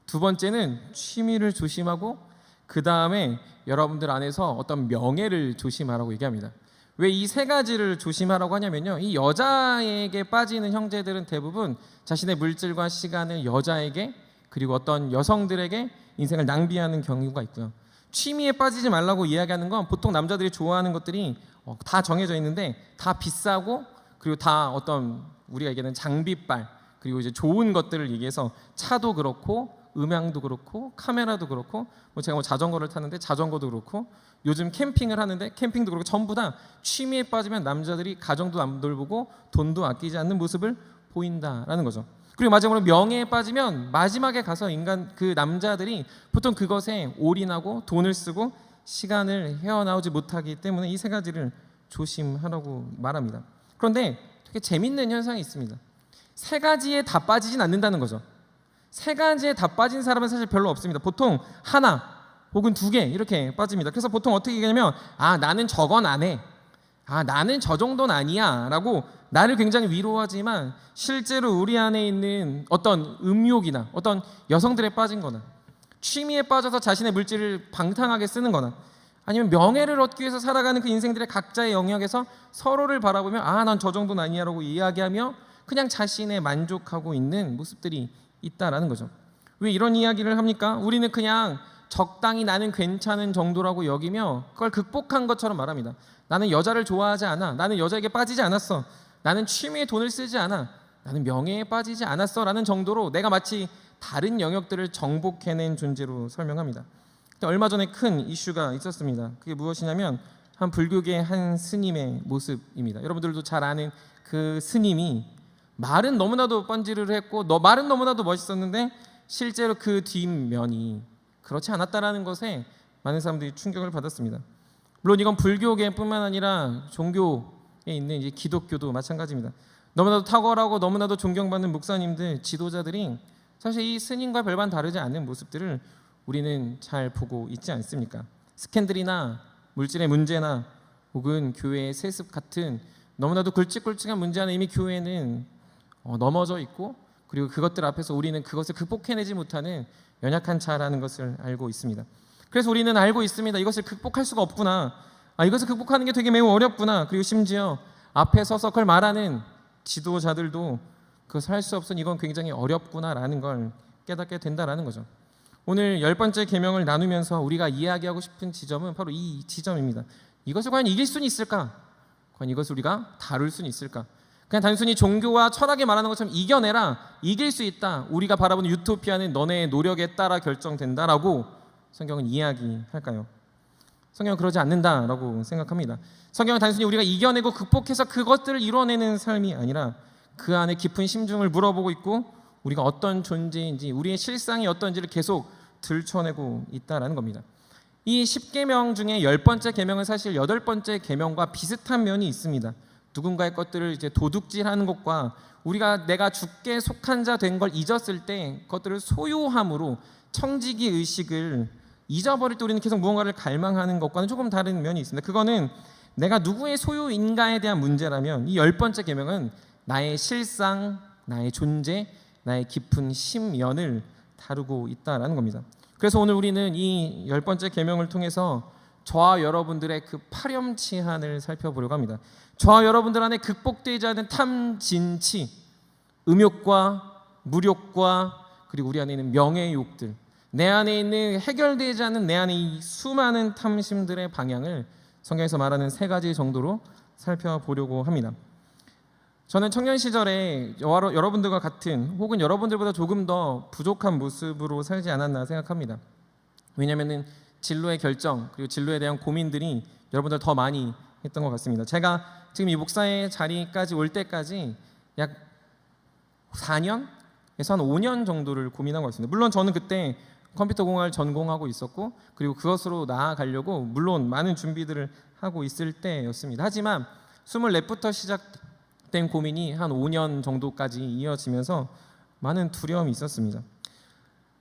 Speaker 6: 두 번째는 취미를 조심하고 그 다음에 여러분들 안에서 어떤 명예를 조심하라고 얘기합니다. 왜 이 세 가지를 조심하라고 하냐면요, 이 여자에게 빠지는 형제들은 대부분 자신의 물질과 시간을 여자에게 그리고 어떤 여성들에게 인생을 낭비하는 경우가 있고요. 취미에 빠지지 말라고 이야기하는 건 보통 남자들이 좋아하는 것들이 다 정해져 있는데 다 비싸고 그리고 다 어떤 우리가 얘기하는 장비빨 그리고 이제 좋은 것들을 얘기해서 차도 그렇고 음향도 그렇고 카메라도 그렇고 제가 자전거를 타는데 자전거도 그렇고 요즘 캠핑을 하는데 캠핑도 그렇고 전부 다 취미에 빠지면 남자들이 가정도 안 돌보고 돈도 아끼지 않는 모습을 보인다라는 거죠. 그리고 마지막으로 명예에 빠지면 마지막에 가서 그 남자들이 보통 그것에 올인하고 돈을 쓰고 시간을 헤어나오지 못하기 때문에 이 세 가지를 조심하라고 말합니다. 그런데 되게 재밌는 현상이 있습니다. 세 가지에 다 빠지진 않는다는 거죠. 세 가지에 다 빠진 사람은 사실 별로 없습니다. 보통 하나 혹은 두 개 이렇게 빠집니다. 그래서 보통 어떻게 얘기하냐면 나는 저건 안 해. 나는 저 정도는 아니야 라고 나를 굉장히 위로하지만 실제로 우리 안에 있는 어떤 음욕이나 어떤 여성들에 빠진 거나 취미에 빠져서 자신의 물질을 방탕하게 쓰는 거나 아니면 명예를 얻기 위해서 살아가는 그 인생들의 각자의 영역에서 서로를 바라보며 난 저 정도는 아니야 라고 이야기하며 그냥 자신에 만족하고 있는 모습들이 있다라는 거죠. 왜 이런 이야기를 합니까? 우리는 그냥 적당히 나는 괜찮은 정도라고 여기며 그걸 극복한 것처럼 말합니다. 나는 여자를 좋아하지 않아. 나는 여자에게 빠지지 않았어. 나는 취미에 돈을 쓰지 않아. 나는 명예에 빠지지 않았어 라는 정도로 내가 마치 다른 영역들을 정복해낸 존재로 설명합니다. 얼마 전에 큰 이슈가 있었습니다. 그게 무엇이냐면 한 불교계 한 스님의 모습입니다. 여러분들도 잘 아는 그 스님이 말은 너무나도 번지르르 했고 말은 너무나도 멋있었는데 실제로 그 뒷면이 그렇지 않았다라는 것에 많은 사람들이 충격을 받았습니다. 물론 이건 불교계뿐만 아니라 종교에 있는 이제 기독교도 마찬가지입니다. 너무나도 탁월하고 너무나도 존경받는 목사님들, 지도자들이 사실 이 스님과 별반 다르지 않은 모습들을 우리는 잘 보고 있지 않습니까? 스캔들이나 물질의 문제나 혹은 교회의 세습 같은 너무나도 굵직굵직한 문제 안에 이미 교회는 넘어져 있고 그리고 그것들 앞에서 우리는 그것을 극복해내지 못하는 연약한 자라는 것을 알고 있습니다. 그래서 우리는 알고 있습니다. 이것을 극복할 수가 없구나. 이것을 극복하는 게 되게 매우 어렵구나. 그리고 심지어 앞에 서서 그걸 말하는 지도자들도 그것을 할 수 없으니 이건 굉장히 어렵구나라는 걸 깨닫게 된다라는 거죠. 오늘 10번째 계명을 나누면서 우리가 이야기하고 싶은 지점은 바로 이 지점입니다. 이것을 과연 이길 수는 있을까? 과연 이것을 우리가 다룰 수는 있을까? 그냥 단순히 종교와 철학이 말하는 것처럼 이겨내라, 이길 수 있다, 우리가 바라보는 유토피아는 너네의 노력에 따라 결정된다라고 성경은 이야기할까요? 성경은 그러지 않는다라고 생각합니다. 성경은 단순히 우리가 이겨내고 극복해서 그것들을 이뤄내는 삶이 아니라 그 안에 깊은 심중을 물어보고 있고 우리가 어떤 존재인지 우리의 실상이 어떤지를 계속 들춰내고 있다라는 겁니다. 이 10계명 중에 10번째 계명은 사실 8번째 계명과 비슷한 면이 있습니다. 누군가의 것들을 이제 도둑질하는 것과 우리가 내가 주께 속한 자 된 걸 잊었을 때 그것들을 소유함으로 청지기 의식을 잊어버릴 때 우리는 계속 무언가를 갈망하는 것과는 조금 다른 면이 있습니다. 그거는 내가 누구의 소유인가에 대한 문제라면 이 10번째 계명은 나의 실상, 나의 존재, 나의 깊은 심연을 다루고 있다라는 겁니다. 그래서 오늘 우리는 이 10번째 계명을 통해서 저와 여러분들의 그 파렴치한을 살펴보려고 합니다. 저와 여러분들 안에 극복되지 않은 탐진치, 음욕과 무욕과 그리고 우리 안에 있는 명예욕들, 내 안에 있는 해결되지 않은 내 안에 이 수많은 탐심들의 방향을 성경에서 말하는 3가지 정도로 살펴보려고 합니다. 저는 청년 시절에 여러분들과 같은 혹은 여러분들보다 조금 더 부족한 모습으로 살지 않았나 생각합니다. 왜냐하면 진로의 결정 그리고 진로에 대한 고민들이 여러분들 더 많이 했던 것 같습니다. 제가 지금 이 목사의 자리까지 올 때까지 약 4년에서 한 5년 정도를 고민한 것 같습니다. 물론 저는 그때 컴퓨터 공학을 전공하고 있었고 그리고 그것으로 나아가려고 물론 많은 준비들을 하고 있을 때였습니다. 하지만 24부터 시작된 고민이 한 5년 정도까지 이어지면서 많은 두려움이 있었습니다.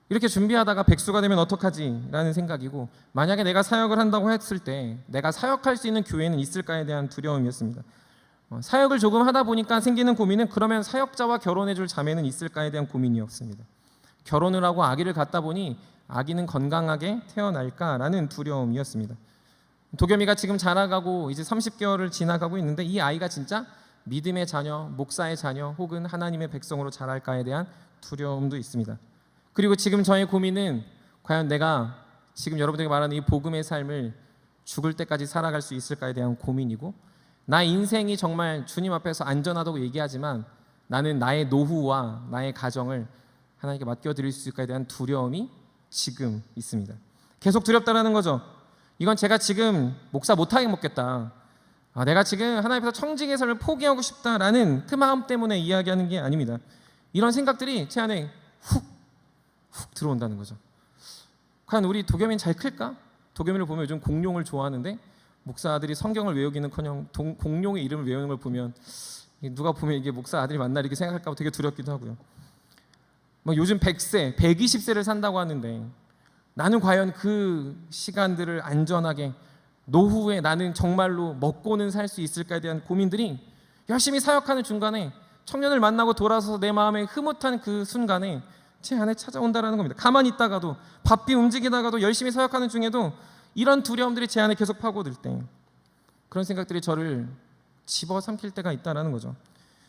Speaker 6: 이렇게 준비하다가 백수가 되면 어떡하지? 라는 생각이고 만약에 내가 사역을 한다고 했을 때 내가 사역할 수 있는 교회는 있을까에 대한 두려움이었습니다. 사역을 조금 하다 보니까 생기는 고민은 그러면 사역자와 결혼해줄 자매는 있을까에 대한 고민이었습니다. 결혼을 하고 아기를 갖다 보니 아기는 건강하게 태어날까라는 두려움이었습니다. 도겸이가 지금 자라가고 이제 30개월을 지나가고 있는데 이 아이가 진짜 믿음의 자녀, 목사의 자녀 혹은 하나님의 백성으로 자랄까에 대한 두려움도 있습니다. 그리고 지금 저의 고민은 과연 내가 지금 여러분들에게 말하는 이 복음의 삶을 죽을 때까지 살아갈 수 있을까에 대한 고민이고 나의 인생이 정말 주님 앞에서 안전하다고 얘기하지만 나는 나의 노후와 나의 가정을 하나님께 맡겨드릴 수 있을까에 대한 두려움이 지금 있습니다. 계속 두렵다라는 거죠. 이건 제가 지금 목사 못하게 먹겠다. 내가 지금 하나님 앞에서 청지기의 삶을 포기하고 싶다라는 그 마음 때문에 이야기하는 게 아닙니다. 이런 생각들이 제 안에 훅 들어온다는 거죠. 과연 우리 도겸이는 잘 클까? 도겸이를 보면 요즘 공룡을 좋아하는데 목사들이 성경을 외우기는커녕 공룡의 이름을 외우는 걸 보면 누가 보면 이게 목사 아들이 맞나 이렇게 생각할까 봐 되게 두렵기도 하고요. 요즘 100세, 120세를 산다고 하는데 나는 과연 그 시간들을 안전하게 노후에 나는 정말로 먹고는 살 수 있을까에 대한 고민들이 열심히 사역하는 중간에 청년을 만나고 돌아서서 내 마음에 흐뭇한 그 순간에 제 안에 찾아온다라는 겁니다. 가만히 있다가도 바삐 움직이다가도 열심히 사역하는 중에도 이런 두려움들이 제 안에 계속 파고들 때 그런 생각들이 저를 집어삼킬 때가 있다라는 거죠.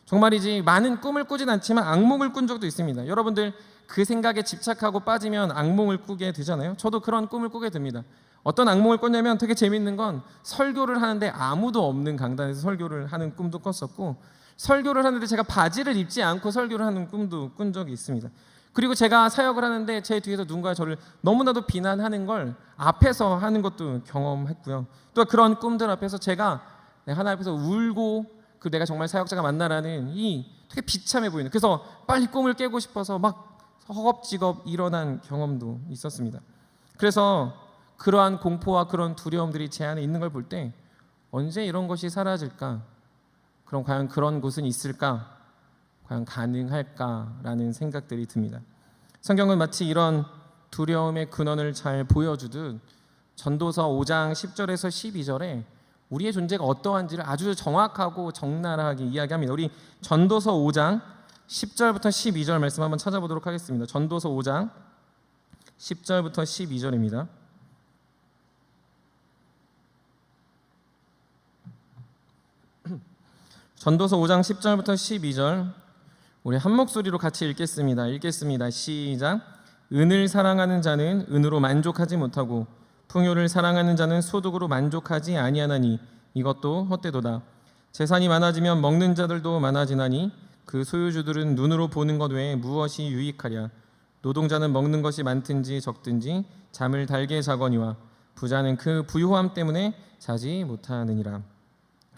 Speaker 6: 정말이지 많은 꿈을 꾸진 않지만 악몽을 꾼 적도 있습니다. 여러분들 그 생각에 집착하고 빠지면 악몽을 꾸게 되잖아요. 저도 그런 꿈을 꾸게 됩니다. 어떤 악몽을 꿨냐면 되게 재밌는 건 설교를 하는데 아무도 없는 강단에서 설교를 하는 꿈도 꿨었고 설교를 하는데 제가 바지를 입지 않고 설교를 하는 꿈도 꾼 적이 있습니다. 그리고 제가 사역을 하는데 제 뒤에서 누군가 저를 너무나도 비난하는 걸 앞에서 하는 것도 경험했고요. 또 그런 꿈들 앞에서 제가 하나님 앞에서 울고 그 내가 정말 사역자가 맞나라는 이 되게 비참해 보이는 그래서 빨리 꿈을 깨고 싶어서 막 허겁지겁 일어난 경험도 있었습니다. 그래서 그러한 공포와 그런 두려움들이 제 안에 있는 걸 볼 때 언제 이런 것이 사라질까? 그럼 과연 그런 곳은 있을까? 과연 가능할까라는 생각들이 듭니다. 성경은 마치 이런 두려움의 근원을 잘 보여주듯 전도서 5장 10절에서 12절에 우리의 존재가 어떠한지를 아주 정확하고 적나라하게 이야기합니다. 우리 전도서 5장 10절부터 12절 말씀 한번 찾아보도록 하겠습니다. 전도서 5장 10절부터 12절입니다. 전도서 5장 10절부터 12절 우리 한 목소리로 같이 읽겠습니다. 시작. 은을 사랑하는 자는 은으로 만족하지 못하고 풍요를 사랑하는 자는 소득으로 만족하지 아니하나니 이것도 헛되도다. 재산이 많아지면 먹는 자들도 많아지나니 그 소유주들은 눈으로 보는 것 외에 무엇이 유익하랴. 노동자는 먹는 것이 많든지 적든지 잠을 달게 자거니와 부자는 그 부유함 때문에 자지 못하느니라.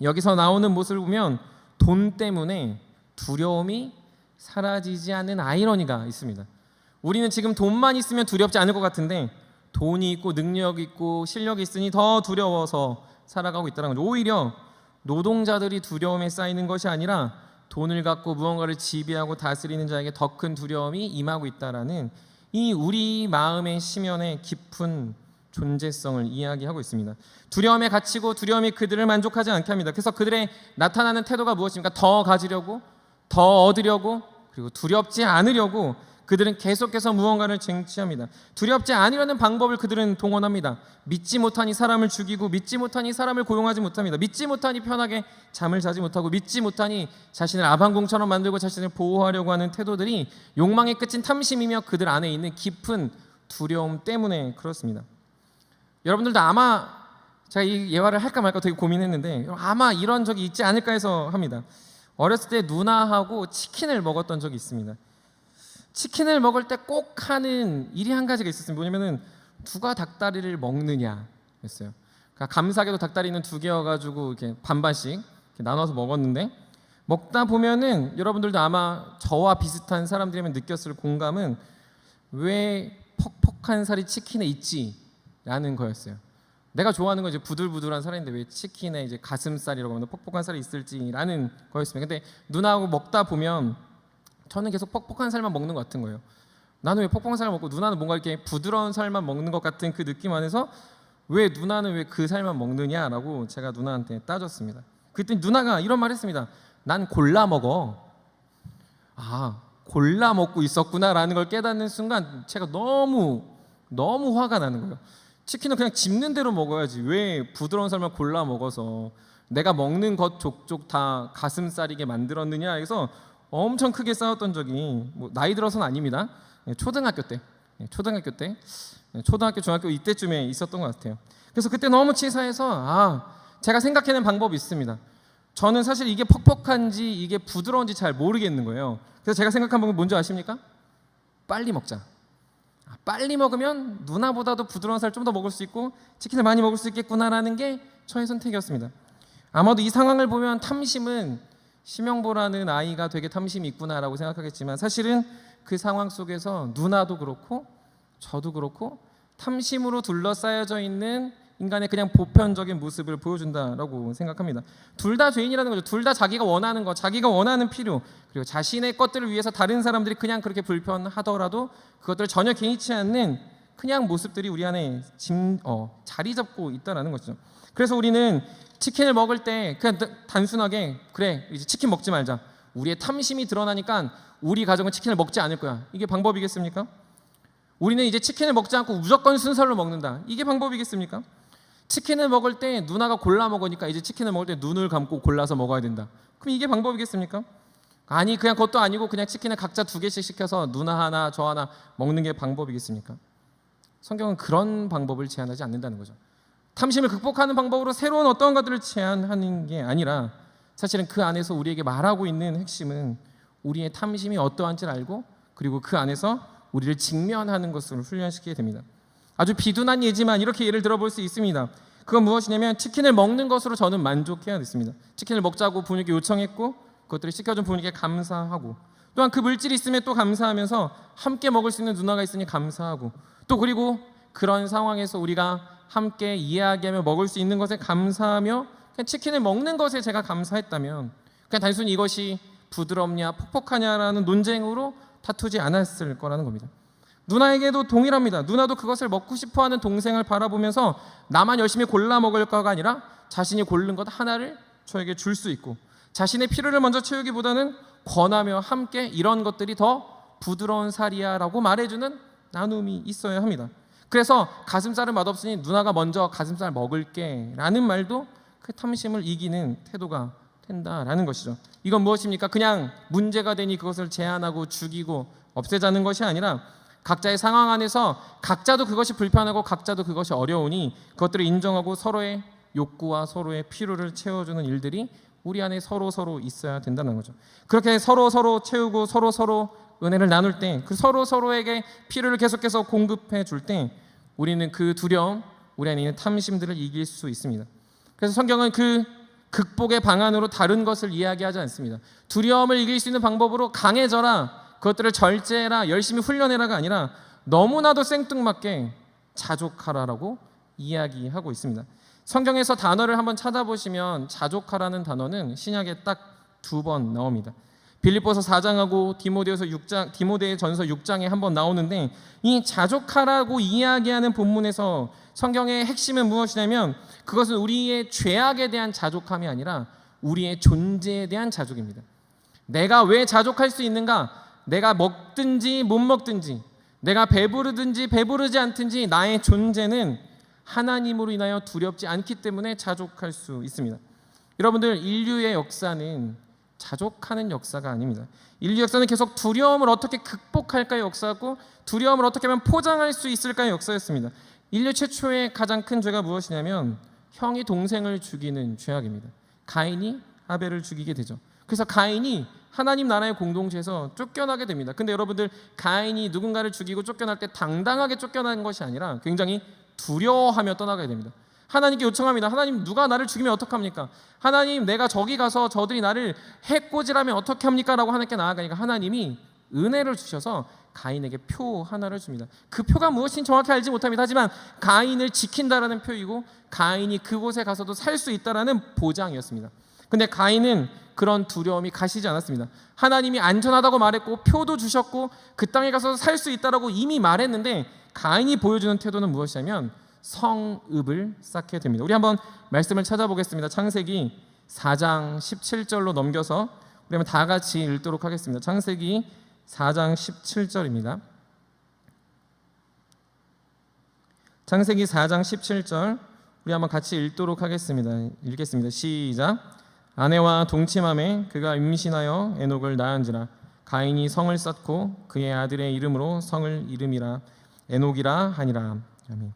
Speaker 6: 여기서 나오는 모습을 보면 돈 때문에 두려움이 사라지지 않는 아이러니가 있습니다. 우리는 지금 돈만 있으면 두렵지 않을 것 같은데 돈이 있고 능력이 있고 실력이 있으니 더 두려워서 살아가고 있다는 거죠. 오히려 노동자들이 두려움에 쌓이는 것이 아니라 돈을 갖고 무언가를 지배하고 다스리는 자에게 더 큰 두려움이 임하고 있다라는 이 우리 마음의 심연의 깊은 존재성을 이야기하고 있습니다. 두려움에 갇히고 두려움이 그들을 만족하지 않게 합니다. 그래서 그들의 나타나는 태도가 무엇입니까? 더 가지려고, 더 얻으려고, 그리고 두렵지 않으려고 그들은 계속해서 무언가를 쟁취합니다. 두렵지 않으려는 방법을 그들은 동원합니다. 믿지 못하니 사람을 죽이고, 믿지 못하니 사람을 고용하지 못합니다. 믿지 못하니 편하게 잠을 자지 못하고, 믿지 못하니 자신을 아방궁처럼 만들고 자신을 보호하려고 하는 태도들이 욕망의 끝인 탐심이며 그들 안에 있는 깊은 두려움 때문에 그렇습니다. 여러분들도 아마 제가 이 예화를 할까 말까 되게 고민했는데 아마 이런 적이 있지 않을까 해서 합니다. 어렸을 때 누나하고 치킨을 먹었던 적이 있습니다. 치킨을 먹을 때 꼭 하는 일이 한 가지가 있었습니다. 뭐냐면은 누가 닭다리를 먹느냐였어요. 그러니까 감사하게도 닭다리는 2개여가지고 이렇게 반반씩 이렇게 나눠서 먹었는데, 먹다 보면은 여러분들도 아마 저와 비슷한 사람들이면 느꼈을 공감은 왜 퍽퍽한 살이 치킨에 있지라는 거였어요. 내가 좋아하는 건 이제 부들부들한 살인데 왜 치킨에 이제 가슴살이라고 하면 퍽퍽한 살이 있을지라는 거였습니다. 근데 누나하고 먹다 보면 저는 계속 퍽퍽한 살만 먹는 것 같은 거예요. 나는 왜 퍽퍽한 살을 먹고 누나는 뭔가 이렇게 부드러운 살만 먹는 것 같은 그 느낌 안에서 왜 누나는 왜 그 살만 먹느냐라고 제가 누나한테 따졌습니다. 그랬더니 누나가 이런 말 했습니다. 난 골라 먹어. 아, 골라 먹고 있었구나라는 걸 깨닫는 순간 제가 너무 화가 나는 거예요. 치킨은 그냥 집는 대로 먹어야지 왜 부드러운 살만 골라 먹어서 내가 먹는 것 족족 다 가슴살이게 만들었느냐 해서 엄청 크게 싸웠던 적이 뭐 나이 들어서는 아닙니다. 초등학교 때, 초등학교 중학교 이때쯤에 있었던 것 같아요. 그래서 그때 너무 치사해서 제가 생각해낸 방법이 있습니다. 저는 사실 이게 퍽퍽한지 이게 부드러운지 잘 모르겠는 거예요. 그래서 제가 생각한 방법이 뭔지 아십니까? 빨리 먹자. 빨리 먹으면 누나보다도 부드러운 살 좀 더 먹을 수 있고 치킨을 많이 먹을 수 있겠구나라는 게 저의 선택이었습니다. 아마도 이 상황을 보면 탐심은 심영보라는 아이가 되게 탐심이 있구나라고 생각하겠지만 사실은 그 상황 속에서 누나도 그렇고 저도 그렇고 탐심으로 둘러싸여져 있는 인간의 그냥 보편적인 모습을 보여준다라고 생각합니다. 둘 다 죄인이라는 거죠. 둘 다 자기가 원하는 것, 자기가 원하는 필요, 그리고 자신의 것들을 위해서 다른 사람들이 그냥 그렇게 불편하더라도 그것들을 전혀 개의치 않는 그냥 모습들이 우리 안에 자리 잡고 있다라는 거죠. 그래서 우리는 치킨을 먹을 때 그냥 단순하게 그래 이제 치킨 먹지 말자. 우리의 탐심이 드러나니까 우리 가정은 치킨을 먹지 않을 거야. 이게 방법이겠습니까? 우리는 이제 치킨을 먹지 않고 무조건 순살로 먹는다. 이게 방법이겠습니까? 치킨을 먹을 때 누나가 골라 먹으니까 이제 치킨을 먹을 때 눈을 감고 골라서 먹어야 된다. 그럼 이게 방법이겠습니까? 아니 그냥 그것도 아니고 그냥 치킨을 각자 2개씩 시켜서 누나 하나 저 하나 먹는 게 방법이겠습니까? 성경은 그런 방법을 제안하지 않는다는 거죠. 탐심을 극복하는 방법으로 새로운 어떤 것들을 제안하는 게 아니라 사실은 그 안에서 우리에게 말하고 있는 핵심은 우리의 탐심이 어떠한지를 알고 그리고 그 안에서 우리를 직면하는 것을 훈련시키게 됩니다. 아주 비둔한 예지만 이렇게 예를 들어볼 수 있습니다. 그건 무엇이냐면 치킨을 먹는 것으로 저는 만족해야 됐습니다. 치킨을 먹자고 부모님께 요청했고 그것들을 시켜준 부모님께 감사하고 또한 그 물질이 있으면 또 감사하면서 함께 먹을 수 있는 누나가 있으니 감사하고 또 그리고 그런 상황에서 우리가 함께 이야기하며 먹을 수 있는 것에 감사하며 그냥 치킨을 먹는 것에 제가 감사했다면 그냥 단순히 이것이 부드럽냐 퍽퍽하냐라는 논쟁으로 다투지 않았을 거라는 겁니다. 누나에게도 동일합니다. 누나도 그것을 먹고 싶어하는 동생을 바라보면서 나만 열심히 골라 먹을 거가 아니라 자신이 고른 것 하나를 저에게 줄 수 있고 자신의 필요를 먼저 채우기보다는 권하며 함께 이런 것들이 더 부드러운 살이야 라고 말해주는 나눔이 있어야 합니다. 그래서 가슴살은 맛없으니 누나가 먼저 가슴살 먹을게 라는 말도 그 탐심을 이기는 태도가 된다라는 것이죠. 이건 무엇입니까? 그냥 문제가 되니 그것을 제한하고 죽이고 없애자는 것이 아니라 각자의 상황 안에서 각자도 그것이 불편하고 각자도 그것이 어려우니 그것들을 인정하고 서로의 욕구와 서로의 필요를 채워주는 일들이 우리 안에 서로 있어야 된다는 거죠. 그렇게 서로 채우고 서로 은혜를 나눌 때 그 서로에게 필요를 계속해서 공급해 줄 때 우리는 그 두려움, 우리 안에 있는 탐심들을 이길 수 있습니다. 그래서 성경은 그 극복의 방안으로 다른 것을 이야기하지 않습니다. 두려움을 이길 수 있는 방법으로 강해져라, 그것들을 절제해라, 열심히 훈련해라가 아니라 너무나도 생뚱맞게 자족하라라고 이야기하고 있습니다. 성경에서 단어를 한번 찾아보시면 자족하라는 단어는 신약에 딱 2번 나옵니다. 빌립보서 4장하고 디모데전서 6장에 한번 나오는데, 이 자족하라고 이야기하는 본문에서 성경의 핵심은 무엇이냐면 그것은 우리의 죄악에 대한 자족함이 아니라 우리의 존재에 대한 자족입니다. 내가 왜 자족할 수 있는가? 내가 먹든지 못 먹든지, 내가 배부르든지 배부르지 않든지 나의 존재는 하나님으로 인하여 두렵지 않기 때문에 자족할 수 있습니다. 여러분들, 인류의 역사는 자족하는 역사가 아닙니다. 인류 역사는 계속 두려움을 어떻게 극복할까의 역사고, 두려움을 어떻게 하면 포장할 수 있을까의 역사였습니다. 인류 최초의 가장 큰 죄가 무엇이냐면 형이 동생을 죽이는 죄악입니다. 가인이 아벨을 죽이게 되죠. 그래서 가인이 하나님 나라의 공동체에서 쫓겨나게 됩니다. 근데 여러분들, 가인이 누군가를 죽이고 쫓겨날 때 당당하게 쫓겨나는 것이 아니라 굉장히 두려워하며 떠나가야 됩니다. 하나님께 요청합니다. 하나님, 누가 나를 죽이면 어떡합니까? 하나님, 내가 저기 가서 저들이 나를 해코지라면 어떻게 합니까? 라고 하나님께 나아가니까 하나님이 은혜를 주셔서 가인에게 표 하나를 줍니다. 그 표가 무엇인지 정확히 알지 못합니다. 하지만 가인을 지킨다라는 표이고, 가인이 그곳에 가서도 살 수 있다라는 보장이었습니다. 근데 가인은 그런 두려움이 가시지 않았습니다. 하나님이 안전하다고 말했고 표도 주셨고 그 땅에 가서 살 수 있다라고 이미 말했는데, 가인이 보여주는 태도는 무엇이냐면 성읍을 쌓게 됩니다. 우리 한번 말씀을 찾아보겠습니다. 창세기 4장 17절로 넘겨서 우리 한번 다 같이 읽도록 하겠습니다. 창세기 4장 17절입니다. 창세기 4장 17절 우리 한번 같이 읽도록 하겠습니다. 읽겠습니다. 시작. 아내와 동침함에 그가 임신하여 에녹을 낳은지라. 가인이 성을 쌓고 그의 아들의 이름으로 성을 이름이라 에녹이라 하니라. 아멘.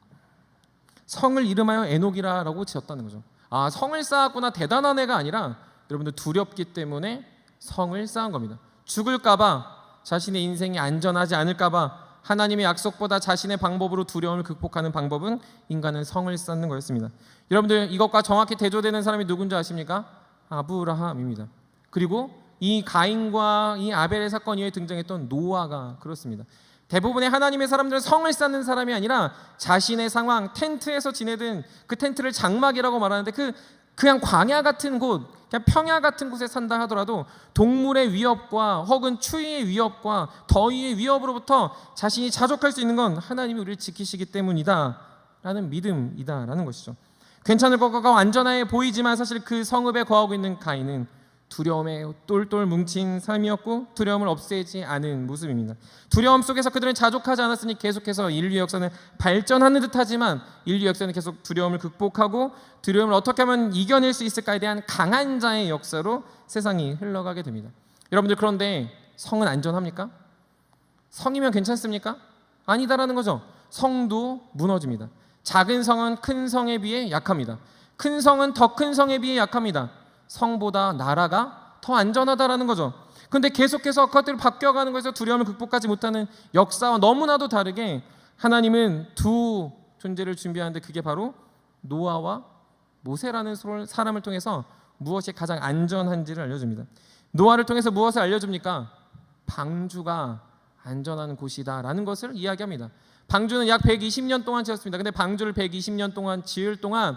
Speaker 6: 성을 이름하여 에녹이라라고 지었다는 거죠. 아, 성을 쌓았구나, 대단한 애가 아니라 여러분들 두렵기 때문에 성을 쌓은 겁니다. 죽을까봐, 자신의 인생이 안전하지 않을까봐 하나님의 약속보다 자신의 방법으로 두려움을 극복하는 방법은 인간은 성을 쌓는 거였습니다. 여러분들, 이것과 정확히 대조되는 사람이 누군지 아십니까? 아브라함입니다. 그리고 이 가인과 이 아벨의 사건 이후에 등장했던 노아가 그렇습니다. 대부분의 하나님의 사람들은 성을 쌓는 사람이 아니라 자신의 상황, 텐트에서 지내든 그 텐트를 장막이라고 말하는데 그냥 광야 같은 곳, 그냥 평야 같은 곳에 산다 하더라도 동물의 위협과 혹은 추위의 위협과 더위의 위협으로부터 자신이 자족할 수 있는 건 하나님이 우리를 지키시기 때문이다 라는 믿음이다 라는 것이죠. 괜찮을 것 같고 안전해 보이지만 사실 그 성읍에 거하고 있는 가인은 두려움에 똘똘 뭉친 삶이었고 두려움을 없애지 않은 모습입니다. 두려움 속에서 그들은 자족하지 않았으니 계속해서 인류 역사는 발전하는 듯하지만 인류 역사는 계속 두려움을 극복하고 두려움을 어떻게 하면 이겨낼 수 있을까에 대한 강한 자의 역사로 세상이 흘러가게 됩니다. 여러분들, 그런데 성은 안전합니까? 성이면 괜찮습니까? 아니다라는 거죠. 성도 무너집니다. 작은 성은 큰 성에 비해 약합니다. 큰 성은 더 큰 성에 비해 약합니다. 성보다 나라가 더 안전하다라는 거죠. 그런데 계속해서 그것들이 바뀌어가는 것에서 두려움을 극복하지 못하는 역사와 너무나도 다르게 하나님은 두 존재를 준비하는데 그게 바로 노아와 모세라는 사람을 통해서 무엇이 가장 안전한지를 알려줍니다. 노아를 통해서 무엇을 알려줍니까? 방주가 안전한 곳이다라는 것을 이야기합니다. 방주는 약 120년 동안 지었습니다. 근데 방주를 120년 동안 지을 동안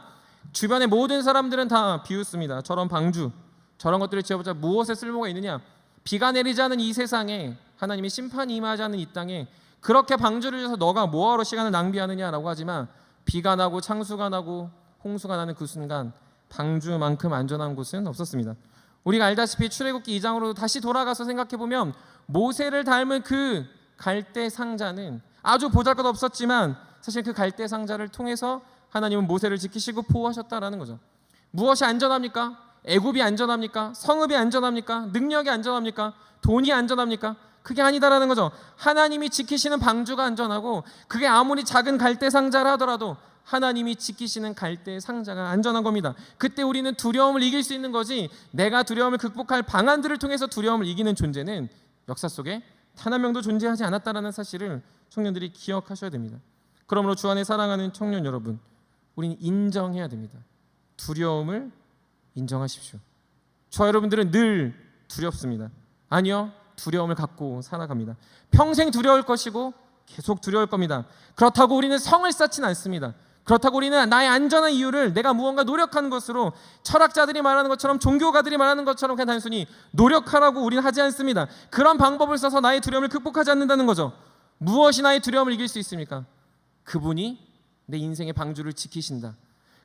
Speaker 6: 주변의 모든 사람들은 다 비웃습니다. 저런 방주, 저런 것들을 지어보자 무엇에 쓸모가 있느냐? 비가 내리지 않은 이 세상에, 하나님의 심판이 임하지 않은 이 땅에 그렇게 방주를 지어서 너가 뭐하러 시간을 낭비하느냐라고 하지만 비가 나고 창수가 나고 홍수가 나는 그 순간 방주만큼 안전한 곳은 없었습니다. 우리가 알다시피 출애굽기 2장으로 다시 돌아가서 생각해보면 모세를 닮은 그 갈대 상자는 아주 보잘것없었지만 사실 그 갈대 상자를 통해서 하나님은 모세를 지키시고 보호하셨다라는 거죠. 무엇이 안전합니까? 애굽이 안전합니까? 성읍이 안전합니까? 능력이 안전합니까? 돈이 안전합니까? 그게 아니다라는 거죠. 하나님이 지키시는 방주가 안전하고 그게 아무리 작은 갈대 상자라 하더라도 하나님이 지키시는 갈대 상자가 안전한 겁니다. 그때 우리는 두려움을 이길 수 있는 거지, 내가 두려움을 극복할 방안들을 통해서 두려움을 이기는 존재는 역사 속에 단 한 명도 존재하지 않았다라는 사실을 청년들이 기억하셔야 됩니다. 그러므로 주 안에 사랑하는 청년 여러분, 우리는 인정해야 됩니다. 두려움을 인정하십시오. 저와 여러분들은 늘 두렵습니다. 아니요, 두려움을 갖고 살아갑니다. 평생 두려울 것이고 계속 두려울 겁니다. 그렇다고 우리는 성을 쌓지는 않습니다. 그렇다고 우리는 나의 안전한 이유를 내가 무언가 노력하는 것으로, 철학자들이 말하는 것처럼, 종교가들이 말하는 것처럼 그냥 단순히 노력하라고 우리는 하지 않습니다. 그런 방법을 써서 나의 두려움을 극복하지 않는다는 거죠. 무엇이 나의 두려움을 이길 수 있습니까? 그분이 내 인생의 방주를 지키신다,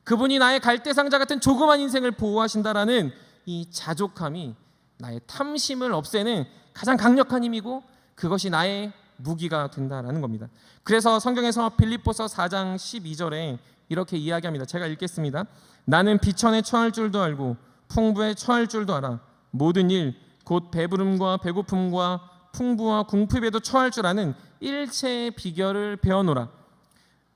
Speaker 6: 그분이 나의 갈대상자 같은 조그만 인생을 보호하신다라는 이 자족함이 나의 탐심을 없애는 가장 강력한 힘이고, 그것이 나의 무기가 된다라는 겁니다. 그래서 성경에서 빌립보서 4장 12절에 이렇게 이야기합니다. 제가 읽겠습니다. 나는 비천에 처할 줄도 알고 풍부에 처할 줄도 알아. 모든 일 곧 배부름과 배고픔과 풍부와 궁핍에도 처할 줄 아는 일체의 비결을 배워노라.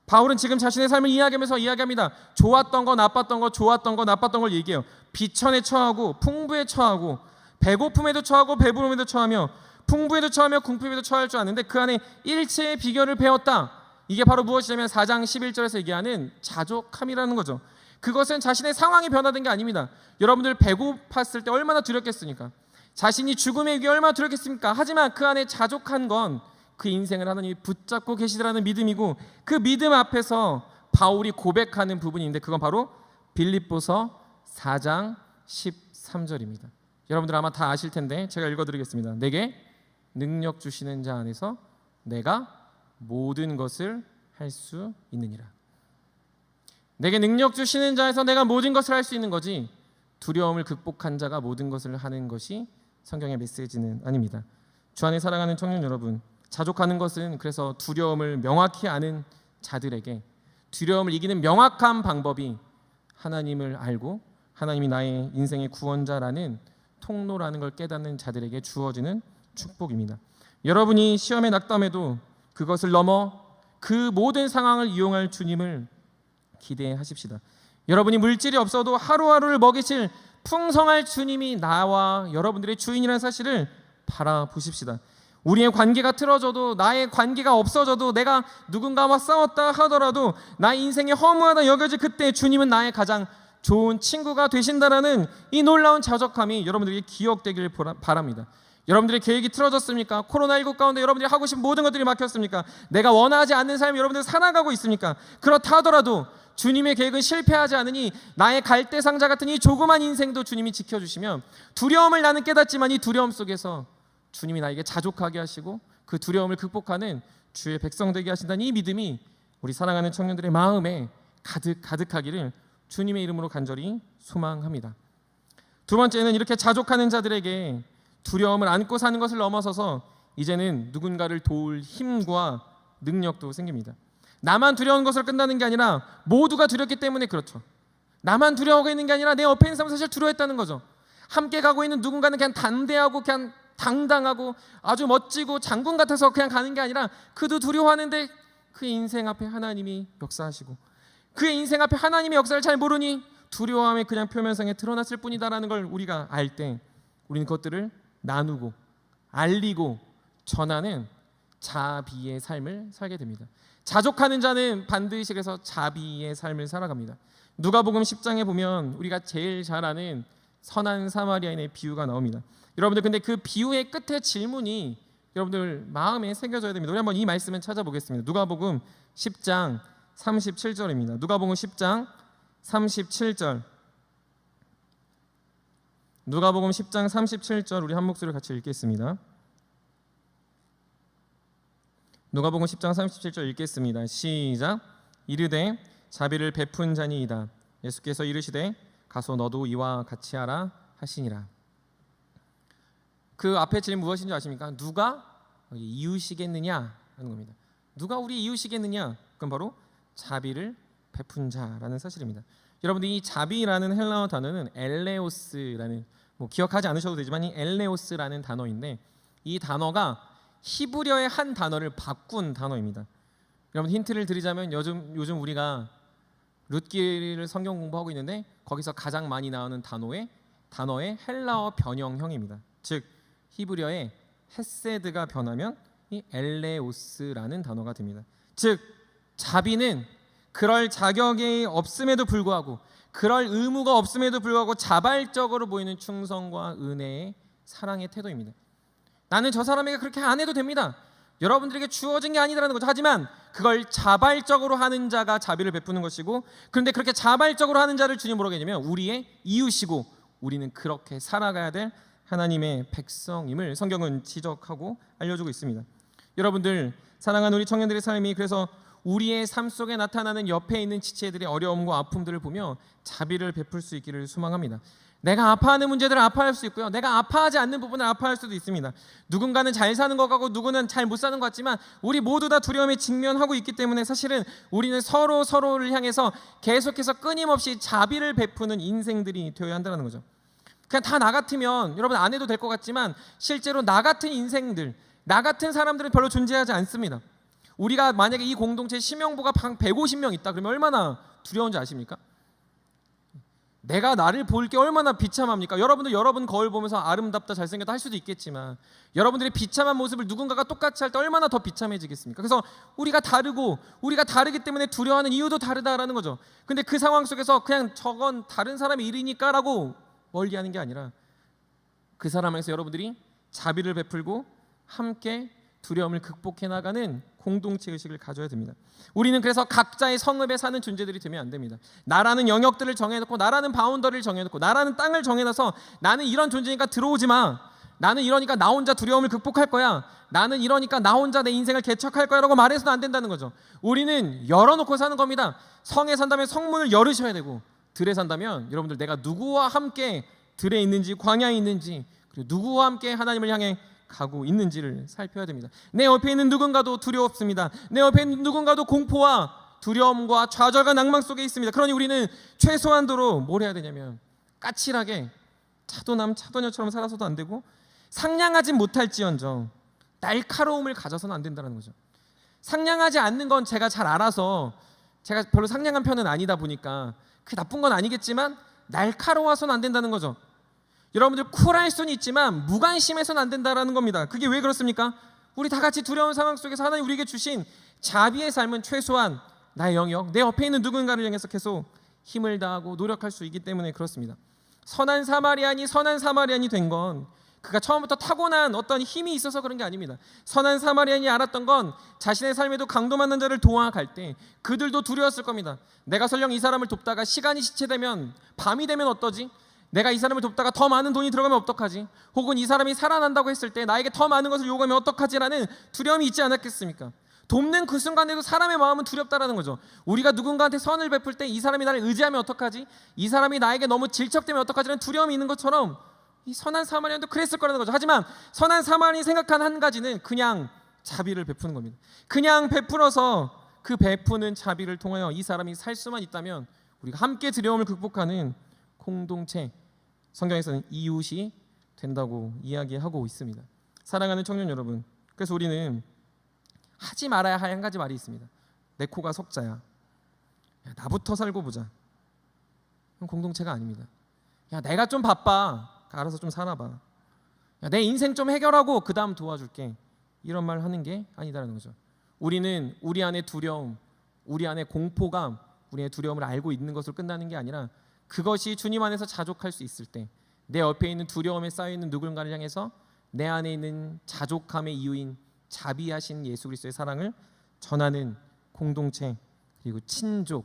Speaker 6: 바울은 지금 자신의 삶을 이야기하면서 이야기합니다. 좋았던 거 나빴던 거, 좋았던 거 나빴던 걸 얘기해요. 비천에 처하고 풍부에 처하고 배고픔에도 처하고 배부름에도 처하며 풍부에도 처하며 궁핍에도 처할 줄 아는데 그 안에 일체의 비결을 배웠다. 이게 바로 무엇이냐면 4장 11절에서 얘기하는 자족함이라는 거죠. 그것은 자신의 상황이 변화된 게 아닙니다. 여러분들 배고팠을 때 얼마나 두렵겠습니까? 자신이 죽음의 위기에 얼마나 두렵겠습니까? 하지만 그 안에 자족한 건 그 인생을 하나님이 붙잡고 계시더라는 믿음이고, 그 믿음 앞에서 바울이 고백하는 부분이 있는데 그건 바로 빌립보서 4장 13절입니다. 여러분들 아마 다 아실 텐데 제가 읽어드리겠습니다. 내게 능력 주시는 자 안에서 내가 모든 것을 할 수 있느니라. 내게 능력 주시는 자에서 내가 모든 것을 할 수 있는 거지, 두려움을 극복한 자가 모든 것을 하는 것이 성경의 메시지는 아닙니다. 주 안에 사랑하는 청년 여러분, 자족하는 것은 그래서 두려움을 명확히 아는 자들에게 두려움을 이기는 명확한 방법이 하나님을 알고 하나님이 나의 인생의 구원자라는 통로라는 걸 깨닫는 자들에게 주어지는 축복입니다. 여러분이 시험에 낙담해도 그것을 넘어 그 모든 상황을 이용할 주님을 기대하십시다. 여러분이 물질이 없어도 하루하루를 먹이실 풍성할 주님이 나와 여러분들의 주인이라는 사실을 바라보십시다. 우리의 관계가 틀어져도, 나의 관계가 없어져도, 내가 누군가와 싸웠다 하더라도 나의 인생이 허무하다 여겨질 그때 주님은 나의 가장 좋은 친구가 되신다라는 이 놀라운 자족함이 여러분들에게 기억되길 바랍니다. 여러분들의 계획이 틀어졌습니까? 코로나19 가운데 여러분들이 하고 싶은 모든 것들이 막혔습니까? 내가 원하지 않는 삶을 여러분들 살아가고 있습니까? 그렇다 하더라도 주님의 계획은 실패하지 않으니 나의 갈대상자 같은 이 조그만 인생도 주님이 지켜주시면, 두려움을 나는 깨닫지만 이 두려움 속에서 주님이 나에게 자족하게 하시고 그 두려움을 극복하는 주의 백성 되게 하신다는 이 믿음이 우리 사랑하는 청년들의 마음에 가득하기를 주님의 이름으로 간절히 소망합니다. 두 번째는 이렇게 자족하는 자들에게 두려움을 안고 사는 것을 넘어서서 이제는 누군가를 도울 힘과 능력도 생깁니다. 나만 두려운 것으로 끝나는 게 아니라 모두가 두렵기 때문에 그렇죠. 나만 두려워하고 있는 게 아니라 내 옆에 있는 사람은 사실 두려워했다는 거죠. 함께 가고 있는 누군가는 그냥 담대하고 그냥 당당하고 아주 멋지고 장군 같아서 그냥 가는 게 아니라 그도 두려워하는데 그의 인생 앞에 하나님이 역사하시고, 그의 인생 앞에 하나님의 역사를 잘 모르니 두려워함이 그냥 표면상에 드러났을 뿐이다라는 걸 우리가 알 때 우리는 그것들을 나누고 알리고 전하는 자비의 삶을 살게 됩니다. 자족하는 자는 반드시 그래서 자비의 삶을 살아갑니다. 누가복음 10장에 보면 우리가 제일 잘 아는 선한 사마리아인의 비유가 나옵니다. 여러분들 근데 그 비유의 끝에 질문이 여러분들 마음에 새겨져야 됩니다. 우리 한번 이 말씀을 찾아보겠습니다. 누가복음 10장 37절입니다. 누가복음 10장 37절. 누가복음 10장 37절 우리 한 목소리로 같이 읽겠습니다. 누가복음 10장 37절 읽겠습니다. 시작. 이르되 자비를 베푼 자니이다. 예수께서 이르시되 가서 너도 이와 같이 하라 하시니라. 그 앞에 질문 무엇인지 아십니까? 누가 이웃이겠느냐 하는 겁니다. 누가 우리 이웃이겠느냐? 그건 바로 자비를 베푼 자라는 사실입니다. 여러분들 이 자비라는 헬라어 단어는 엘레오스라는, 기억하지 않으셔도 되지만 이 엘레오스라는 단어인데 이 단어가 히브리어의 한 단어를 바꾼 단어입니다. 여러분 힌트를 드리자면 요즘 우리가 룻기를 성경 공부하고 있는데 거기서 가장 많이 나오는 단어의 헬라어 변형형입니다. 즉 히브리어의 헤세드가 변하면 이 엘레오스라는 단어가 됩니다. 즉 자비는 그럴 자격이 없음에도 불구하고, 그럴 의무가 없음에도 불구하고 자발적으로 보이는 충성과 은혜의 사랑의 태도입니다. 나는 저 사람에게 그렇게 안 해도 됩니다. 여러분들에게 주어진 게 아니라는 거죠. 하지만 그걸 자발적으로 하는 자가 자비를 베푸는 것이고, 그런데 그렇게 자발적으로 하는 자를 주님 뭐라고 했냐면 우리의 이웃이고 우리는 그렇게 살아가야 될 하나님의 백성임을 성경은 지적하고 알려주고 있습니다. 여러분들, 사랑하는 우리 청년들의 삶이 그래서 우리의 삶 속에 나타나는 옆에 있는 지체들의 어려움과 아픔들을 보며 자비를 베풀 수 있기를 소망합니다. 내가 아파하는 문제들을 아파할 수 있고요, 내가 아파하지 않는 부분을 아파할 수도 있습니다. 누군가는 잘 사는 것 같고 누구는 잘 못 사는 것 같지만 우리 모두 다 두려움에 직면하고 있기 때문에 사실은 우리는 서로를 향해서 계속해서 끊임없이 자비를 베푸는 인생들이 되어야 한다는 거죠. 그냥 다 나 같으면 여러분 안 해도 될 것 같지만 실제로 나 같은 인생들, 나 같은 사람들은 별로 존재하지 않습니다. 우리가 만약에 이 공동체 심형부가 150명 있다 그러면 얼마나 두려운지 아십니까? 내가 나를 볼 게 얼마나 비참합니까? 여러분도 여러분 거울 보면서 아름답다 잘생겼다 할 수도 있겠지만 여러분들의 비참한 모습을 누군가가 똑같이 할 때 얼마나 더 비참해지겠습니까? 그래서 우리가 다르고 우리가 다르기 때문에 두려워하는 이유도 다르다라는 거죠. 근데 그 상황 속에서 그냥 저건 다른 사람의 일이니까 라고 멀리하는 게 아니라 그 사람에서 여러분들이 자비를 베풀고 함께 두려움을 극복해 나가는 공동체 의식을 가져야 됩니다. 우리는 그래서 각자의 성읍에 사는 존재들이 되면 안 됩니다. 나라는 영역들을 정해놓고 나라는 바운더리를 정해놓고 나라는 땅을 정해놔서 나는 이런 존재니까 들어오지 마, 나는 이러니까 나 혼자 두려움을 극복할 거야, 나는 이러니까 나 혼자 내 인생을 개척할 거야 라고 말해서는 안 된다는 거죠. 우리는 열어놓고 사는 겁니다. 성에 산다면 성문을 열으셔야 되고, 들에 산다면 여러분들 내가 누구와 함께 들에 있는지 광야에 있는지 그리고 누구와 함께 하나님을 향해 가고 있는지를 살펴야 됩니다. 내 옆에 있는 누군가도 두렵습니다. 내 옆에 있는 누군가도 공포와 두려움과 좌절과 낭만 속에 있습니다. 그러니 우리는 최소한도로 뭘 해야 되냐면 까칠하게 차도남 차도녀처럼 살아서도 안 되고 상냥하지 못할지언정 날카로움을 가져서는 안 된다는 거죠. 상냥하지 않는 건 제가 잘 알아서 제가 별로 상냥한 편은 아니다 보니까 그게 나쁜 건 아니겠지만 날카로워서는 안 된다는 거죠. 여러분들 쿨할 수는 있지만 무관심해서는 안 된다는 겁니다. 그게 왜 그렇습니까? 우리 다 같이 두려운 상황 속에서 하나님 우리에게 주신 자비의 삶은 최소한 나의 영역, 내 옆에 있는 누군가를 향해서 계속 힘을 다하고 노력할 수 있기 때문에 그렇습니다. 선한 사마리안이 된 건 그가 처음부터 타고난 어떤 힘이 있어서 그런 게 아닙니다. 선한 사마리안이 알았던 건 자신의 삶에도 강도 맞는 자를 도와갈 때 그들도 두려웠을 겁니다. 내가 설령 이 사람을 돕다가 시간이 지체되면, 밤이 되면 어떠지? 내가 이 사람을 돕다가 더 많은 돈이 들어가면 어떡하지? 혹은 이 사람이 살아난다고 했을 때 나에게 더 많은 것을 요구하면 어떡하지라는 두려움이 있지 않았겠습니까? 돕는 그 순간에도 사람의 마음은 두렵다라는 거죠. 우리가 누군가한테 선을 베풀 때 이 사람이 나를 의지하면 어떡하지? 이 사람이 나에게 너무 질척되면 어떡하지라는 두려움이 있는 것처럼 이 선한 사마리안도 그랬을 거라는 거죠. 하지만 선한 사마리안이 생각한 한 가지는 그냥 자비를 베푸는 겁니다. 그냥 베풀어서 그 베푸는 자비를 통하여 이 사람이 살 수만 있다면 우리가 함께 두려움을 극복하는 공동체, 성경에서는 이웃이 된다고 이야기하고 있습니다. 사랑하는 청년 여러분, 그래서 우리는 하지 말아야 할 한 가지 말이 있습니다. 내 코가 석자야. 야, 나부터 살고 보자. 그건 공동체가 아닙니다. 야, 내가 좀 바빠. 알아서 좀 살아봐. 야, 내 인생 좀 해결하고 그 다음 도와줄게. 이런 말 하는 게 아니다라는 거죠. 우리는 우리 안에 두려움, 우리 안에 공포감, 우리의 두려움을 알고 있는 것으로 끝나는 게 아니라 그것이 주님 안에서 자족할 수 있을 때 내 옆에 있는 두려움에 쌓여있는 누군가를 향해서 내 안에 있는 자족함의 이유인 자비하신 예수 그리스도의 사랑을 전하는 공동체, 그리고 친족,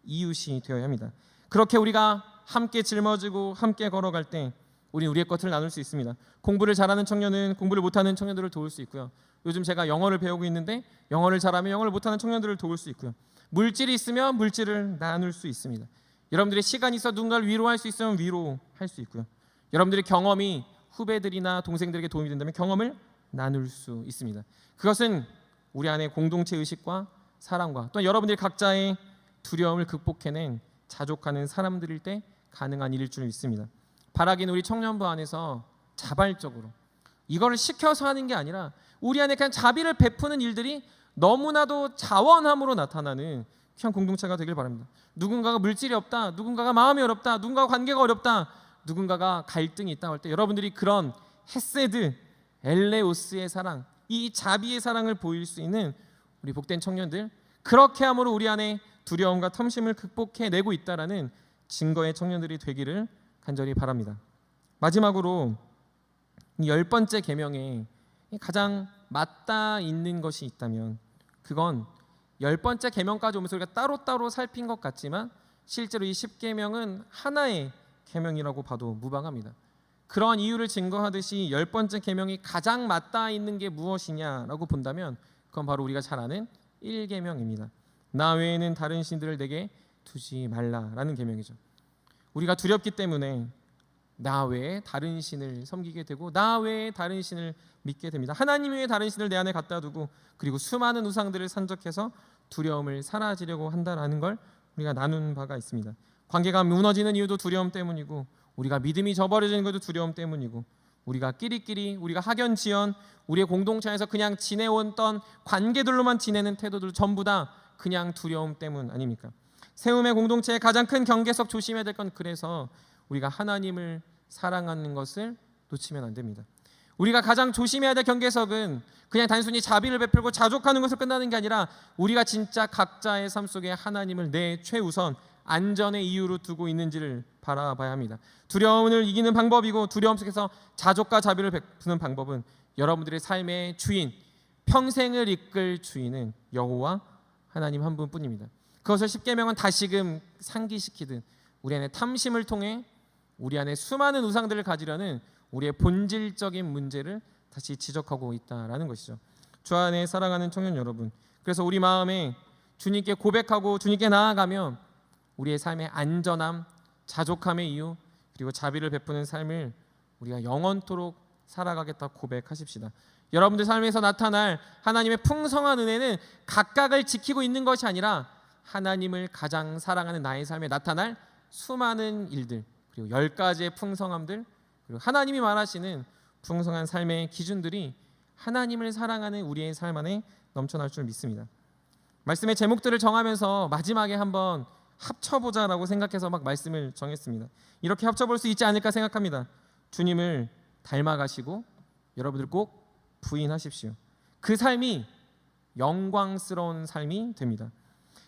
Speaker 6: 이웃이 되어야 합니다. 그렇게 우리가 함께 짊어지고 함께 걸어갈 때 우리는 우리의 것을 나눌 수 있습니다. 공부를 잘하는 청년은 공부를 못하는 청년들을 도울 수 있고요. 요즘 제가 영어를 배우고 있는데 영어를 잘하면 영어를 못하는 청년들을 도울 수 있고요. 물질이 있으면 물질을 나눌 수 있습니다. 여러분들의 시간이 있어 누군가를 위로할 수 있으면 위로할 수 있고요. 여러분들의 경험이 후배들이나 동생들에게 도움이 된다면 경험을 나눌 수 있습니다. 그것은 우리 안에 공동체 의식과 사랑과 또 여러분들이 각자의 두려움을 극복해낸 자족하는 사람들일 때 가능한 일일 줄 믿습니다. 바라기는 우리 청년부 안에서 자발적으로 이거를 시켜서 하는 게 아니라 우리 안에 그냥 자비를 베푸는 일들이 너무나도 자원함으로 나타나는 그냥 공동체가 되길 바랍니다. 누군가가 물질이 없다, 누군가가 마음이 어렵다, 누군가가 관계가 어렵다, 누군가가 갈등이 있다 할 때 여러분들이 그런 헤세드, 엘레오스의 사랑, 이 자비의 사랑을 보일 수 있는 우리 복된 청년들, 그렇게 함으로 우리 안에 두려움과 텀심을 극복해내고 있다라는 증거의 청년들이 되기를 간절히 바랍니다. 마지막으로 이 10번째 계명에 가장 맞닿아 있는 것이 있다면 그건 10번째 계명까지 오면서 우리가 따로따로 살핀 것 같지만 실제로 이 10계명은 하나의 계명이라고 봐도 무방합니다. 그런 이유를 증거하듯이 10번째 계명이 가장 맞닿아 있는 게 무엇이냐라고 본다면 그건 바로 우리가 잘 아는 1계명입니다. 나 외에는 다른 신들을 내게 두지 말라라는 계명이죠. 우리가 두렵기 때문에 나 외에 다른 신을 섬기게 되고 나 외에 다른 신을 믿게 됩니다. 하나님 외에 다른 신을 내 안에 갖다 두고 그리고 수많은 우상들을 산적해서 두려움을 사라지려고 한다라는 걸 우리가 나눈 바가 있습니다. 관계가 무너지는 이유도 두려움 때문이고 우리가 믿음이 저버려지는 것도 두려움 때문이고 우리가 끼리끼리 우리가 학연지연 우리의 공동체에서 그냥 지내왔던 관계들로만 지내는 태도들 전부 다 그냥 두려움 때문 아닙니까? 세움의 공동체의 가장 큰 경계석 조심해야 될 건 그래서 우리가 하나님을 사랑하는 것을 놓치면 안 됩니다. 우리가 가장 조심해야 될 경계석은 그냥 단순히 자비를 베풀고 자족하는 것을 끝나는 게 아니라 우리가 진짜 각자의 삶 속에 하나님을 내 최우선 안전의 이유로 두고 있는지를 바라봐야 합니다. 두려움을 이기는 방법이고 두려움 속에서 자족과 자비를 베푸는 방법은 여러분들의 삶의 주인, 평생을 이끌 주인은 여호와 하나님 한 분뿐입니다. 그것을 10계명은 다시금 상기시키듯 우리 안에 탐심을 통해 우리 안에 수많은 우상들을 가지려는 우리의 본질적인 문제를 다시 지적하고 있다라는 것이죠. 주 안에 사랑하는 청년 여러분, 그래서 우리 마음에 주님께 고백하고 주님께 나아가며 우리의 삶의 안전함, 자족함의 이유 그리고 자비를 베푸는 삶을 우리가 영원토록 살아가겠다 고백하십시다. 여러분들 삶에서 나타날 하나님의 풍성한 은혜는 각각을 지키고 있는 것이 아니라 하나님을 가장 사랑하는 나의 삶에 나타날 수많은 일들 그리고 10가지의 풍성함들 그리고 하나님이 말하시는 풍성한 삶의 기준들이 하나님을 사랑하는 우리의 삶 안에 넘쳐날 줄 믿습니다. 말씀의 제목들을 정하면서 마지막에 한번 합쳐보자라고 생각해서 막 말씀을 정했습니다. 이렇게 합쳐볼 수 있지 않을까 생각합니다. 주님을 닮아가시고 여러분들 꼭 부인하십시오. 그 삶이 영광스러운 삶이 됩니다.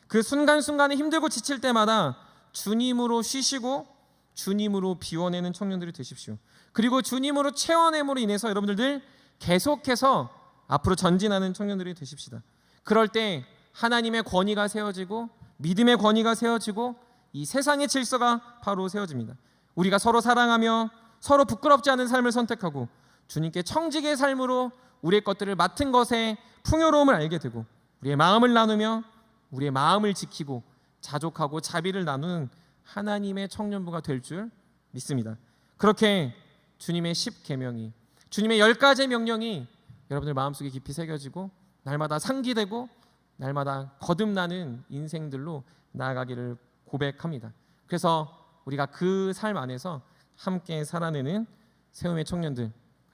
Speaker 6: 그 순간순간에 힘들고 지칠 때마다 주님으로 쉬시고 주님으로 비워내는 청년들이 되십시오. 그리고 주님으로 채워냄으로 인해서 여러분들 늘 계속해서 앞으로 전진하는 청년들이 되십시다. 그럴 때 하나님의 권위가 세워지고 믿음의 권위가 세워지고 이 세상의 질서가 바로 세워집니다. 우리가 서로 사랑하며 서로 부끄럽지 않은 삶을 선택하고 주님께 청지기의 삶으로 우리의 것들을 맡은 것의 풍요로움을 알게 되고 우리의 마음을 나누며 우리의 마음을 지키고 자족하고 자비를 나누는 하나님의 청년부가 될 줄 믿습니다. 그렇게 주님의 10계명이 주님의 10가지의 명령이 여러분들 마음속에 깊이 새겨지고 날마다 상기되고 날마다 거듭나는 인생들로 나아가기를 고백합니다. 그래서 우리가 그 삶 안에서 함께 살아내는 세움의 청년들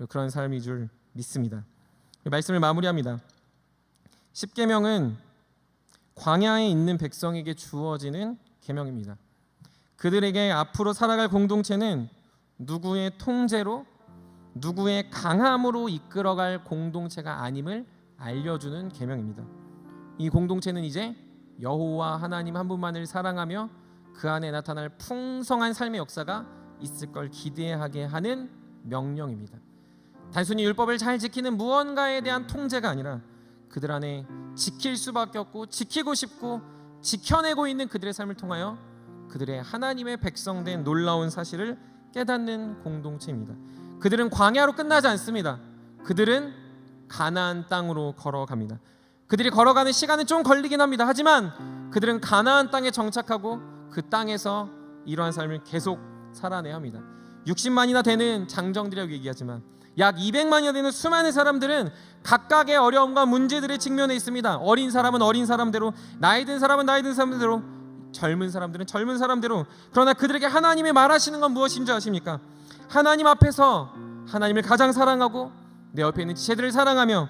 Speaker 6: 그런 삶이 줄 믿습니다. 말씀을 마무리합니다. 10계명은 광야에 있는 백성에게 주어지는 계명입니다. 그들에게 앞으로 살아갈 공동체는 누구의 통제로 누구의 강함으로 이끌어갈 공동체가 아님을 알려주는 계명입니다. 이 공동체는 이제 여호와 하나님 한 분만을 사랑하며 그 안에 나타날 풍성한 삶의 역사가 있을 걸 기대하게 하는 명령입니다. 단순히 율법을 잘 지키는 무언가에 대한 통제가 아니라 그들 안에 지킬 수밖에 없고 지키고 싶고 지켜내고 있는 그들의 삶을 통하여 그들의 하나님의 백성된 놀라운 사실을 깨닫는 공동체입니다. 그들은 광야로 끝나지 않습니다. 그들은 가나안 땅으로 걸어갑니다. 그들이 걸어가는 시간은 좀 걸리긴 합니다. 하지만 그들은 가나안 땅에 정착하고 그 땅에서 이러한 삶을 계속 살아내야 합니다. 60만이나 되는 장정들이라고 얘기하지만 약 200만이나 되는 수많은 사람들은 각각의 어려움과 문제들에 직면해 있습니다. 어린 사람은 어린 사람대로, 나이 든 사람은 나이 든 사람대로, 젊은 사람들은 젊은 사람대로. 그러나 그들에게 하나님이 말하시는 건 무엇인 줄 아십니까? 하나님 앞에서 하나님을 가장 사랑하고 내 옆에 있는 지체들을 사랑하며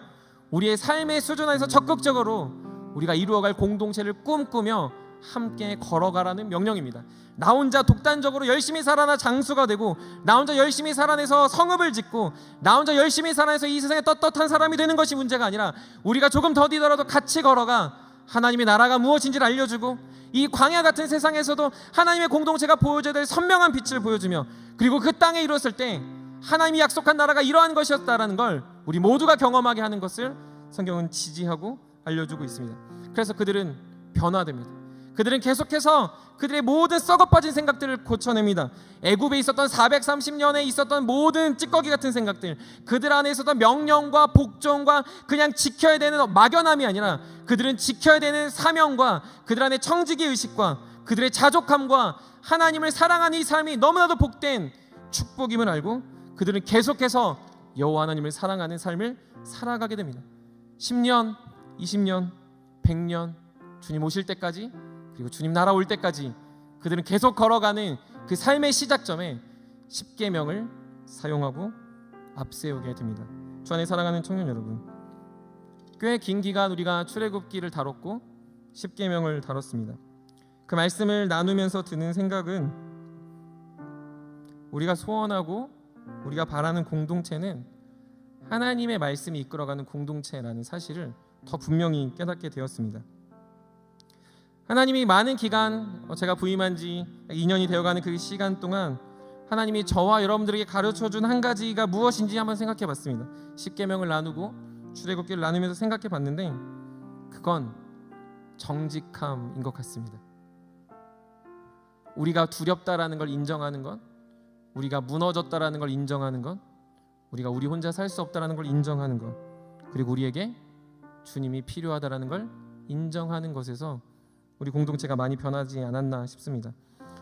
Speaker 6: 우리의 삶의 수준 안에서 적극적으로 우리가 이루어갈 공동체를 꿈꾸며 함께 걸어가라는 명령입니다. 나 혼자 독단적으로 열심히 살아나 장수가 되고 나 혼자 열심히 살아내서 성읍을 짓고 나 혼자 열심히 살아내서 이 세상에 떳떳한 사람이 되는 것이 문제가 아니라 우리가 조금 더디더라도 같이 걸어가 하나님의 나라가 무엇인지를 알려주고 이 광야 같은 세상에서도 하나님의 공동체가 보여줘야 될 선명한 빛을 보여주며 그리고 그 땅에 이뤘을 때 하나님이 약속한 나라가 이러한 것이었다라는 걸 우리 모두가 경험하게 하는 것을 성경은 지지하고 알려주고 있습니다. 그래서 그들은 변화됩니다. 그들은 계속해서 그들의 모든 썩어빠진 생각들을 고쳐냅니다. 애굽에 있었던 430년에 있었던 모든 찌꺼기 같은 생각들, 그들 안에 있었던 명령과 복종과 그냥 지켜야 되는 막연함이 아니라 그들은 지켜야 되는 사명과 그들 안에 청지기 의식과 그들의 자족함과 하나님을 사랑하는 이 삶이 너무나도 복된 축복임을 알고 그들은 계속해서 여호와 하나님을 사랑하는 삶을 살아가게 됩니다. 10년, 20년, 100년 주님 오실 때까지, 그리고 주님 나라 올 때까지 그들은 계속 걸어가는 그 삶의 시작점에 십계명을 사용하고 앞세우게 됩니다. 주 안에 사랑하는 청년 여러분, 꽤 긴 기간 우리가 출애굽기를 다뤘고 십계명을 다뤘습니다. 그 말씀을 나누면서 드는 생각은 우리가 소원하고 우리가 바라는 공동체는 하나님의 말씀이 이끌어가는 공동체라는 사실을 더 분명히 깨닫게 되었습니다. 하나님이 많은 기간, 제가 부임한 지 2년이 되어가는 그 시간 동안 하나님이 저와 여러분들에게 가르쳐준 한 가지가 무엇인지 한번 생각해봤습니다. 십계명을 나누고 출애굽기를 나누면서 생각해봤는데 그건 정직함인 것 같습니다. 우리가 두렵다라는 걸 인정하는 것, 우리가 무너졌다라는 걸 인정하는 것, 우리가 우리 혼자 살 수 없다라는 걸 인정하는 것, 그리고 우리에게 주님이 필요하다라는 걸 인정하는 것에서 우리 공동체가 많이 변하지 않았나 싶습니다.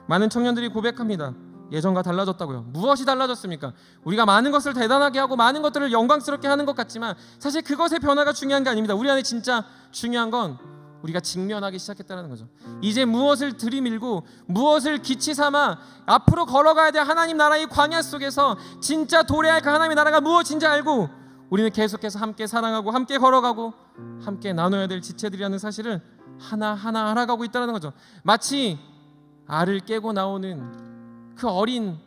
Speaker 6: 많은 청년들이 고백합니다. 예전과 달라졌다고요. 무엇이 달라졌습니까? 우리가 많은 것을 대단하게 하고 많은 것들을 영광스럽게 하는 것 같지만 사실 그것의 변화가 중요한 게 아닙니다. 우리 안에 진짜 중요한 건 우리가 직면하기 시작했다는 거죠. 이제 무엇을 들이밀고 무엇을 기치 삼아 앞으로 걸어가야 될 하나님 나라의 광야 속에서 진짜 도래할 그 하나님의 나라가 무엇인지 알고 우리는 계속해서 함께 사랑하고 함께 걸어가고 함께 나눠야 될 지체들이라는 사실을 하나하나 알아가고 있다는 거죠. 마치 알을 깨고 나오는 그 어린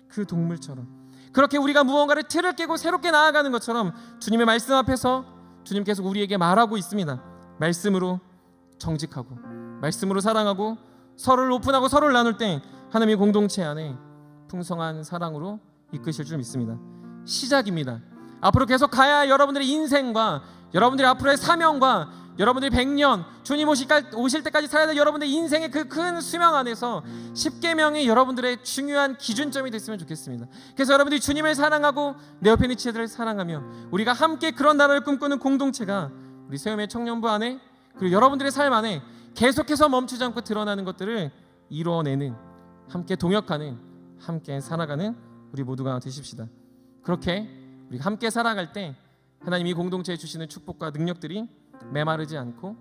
Speaker 6: 그 동물처럼, 그렇게 우리가 무언가를 틀을 깨고 새롭게 나아가는 것처럼 주님의 말씀 앞에서 주님께서 우리에게 말하고 있습니다. 말씀으로 정직하고 말씀으로 사랑하고 서로를 오픈하고 서로를 나눌 때 하나님의 공동체 안에 풍성한 사랑으로 이끄실 줄 믿습니다. 시작입니다. 앞으로 계속 가야 할 여러분들의 인생과 여러분들의 앞으로의 사명과 여러분들이 100년 주님 오실 때까지 살아야 될 여러분들의 인생의 그 큰 수명 안에서 십계명이 여러분들의 중요한 기준점이 됐으면 좋겠습니다. 그래서 여러분들이 주님을 사랑하고 내 옆에 있는 지체들을 사랑하며 우리가 함께 그런 나라를 꿈꾸는 공동체가 우리 세움의 청년부 안에 그리고 여러분들의 삶 안에 계속해서 멈추지 않고 드러나는 것들을 이루어내는, 함께 동역하는, 함께 살아가는 우리 모두가 되십시다. 그렇게 우리가 함께 살아갈 때 하나님이 공동체에 주시는 축복과 능력들이 메마르지 않고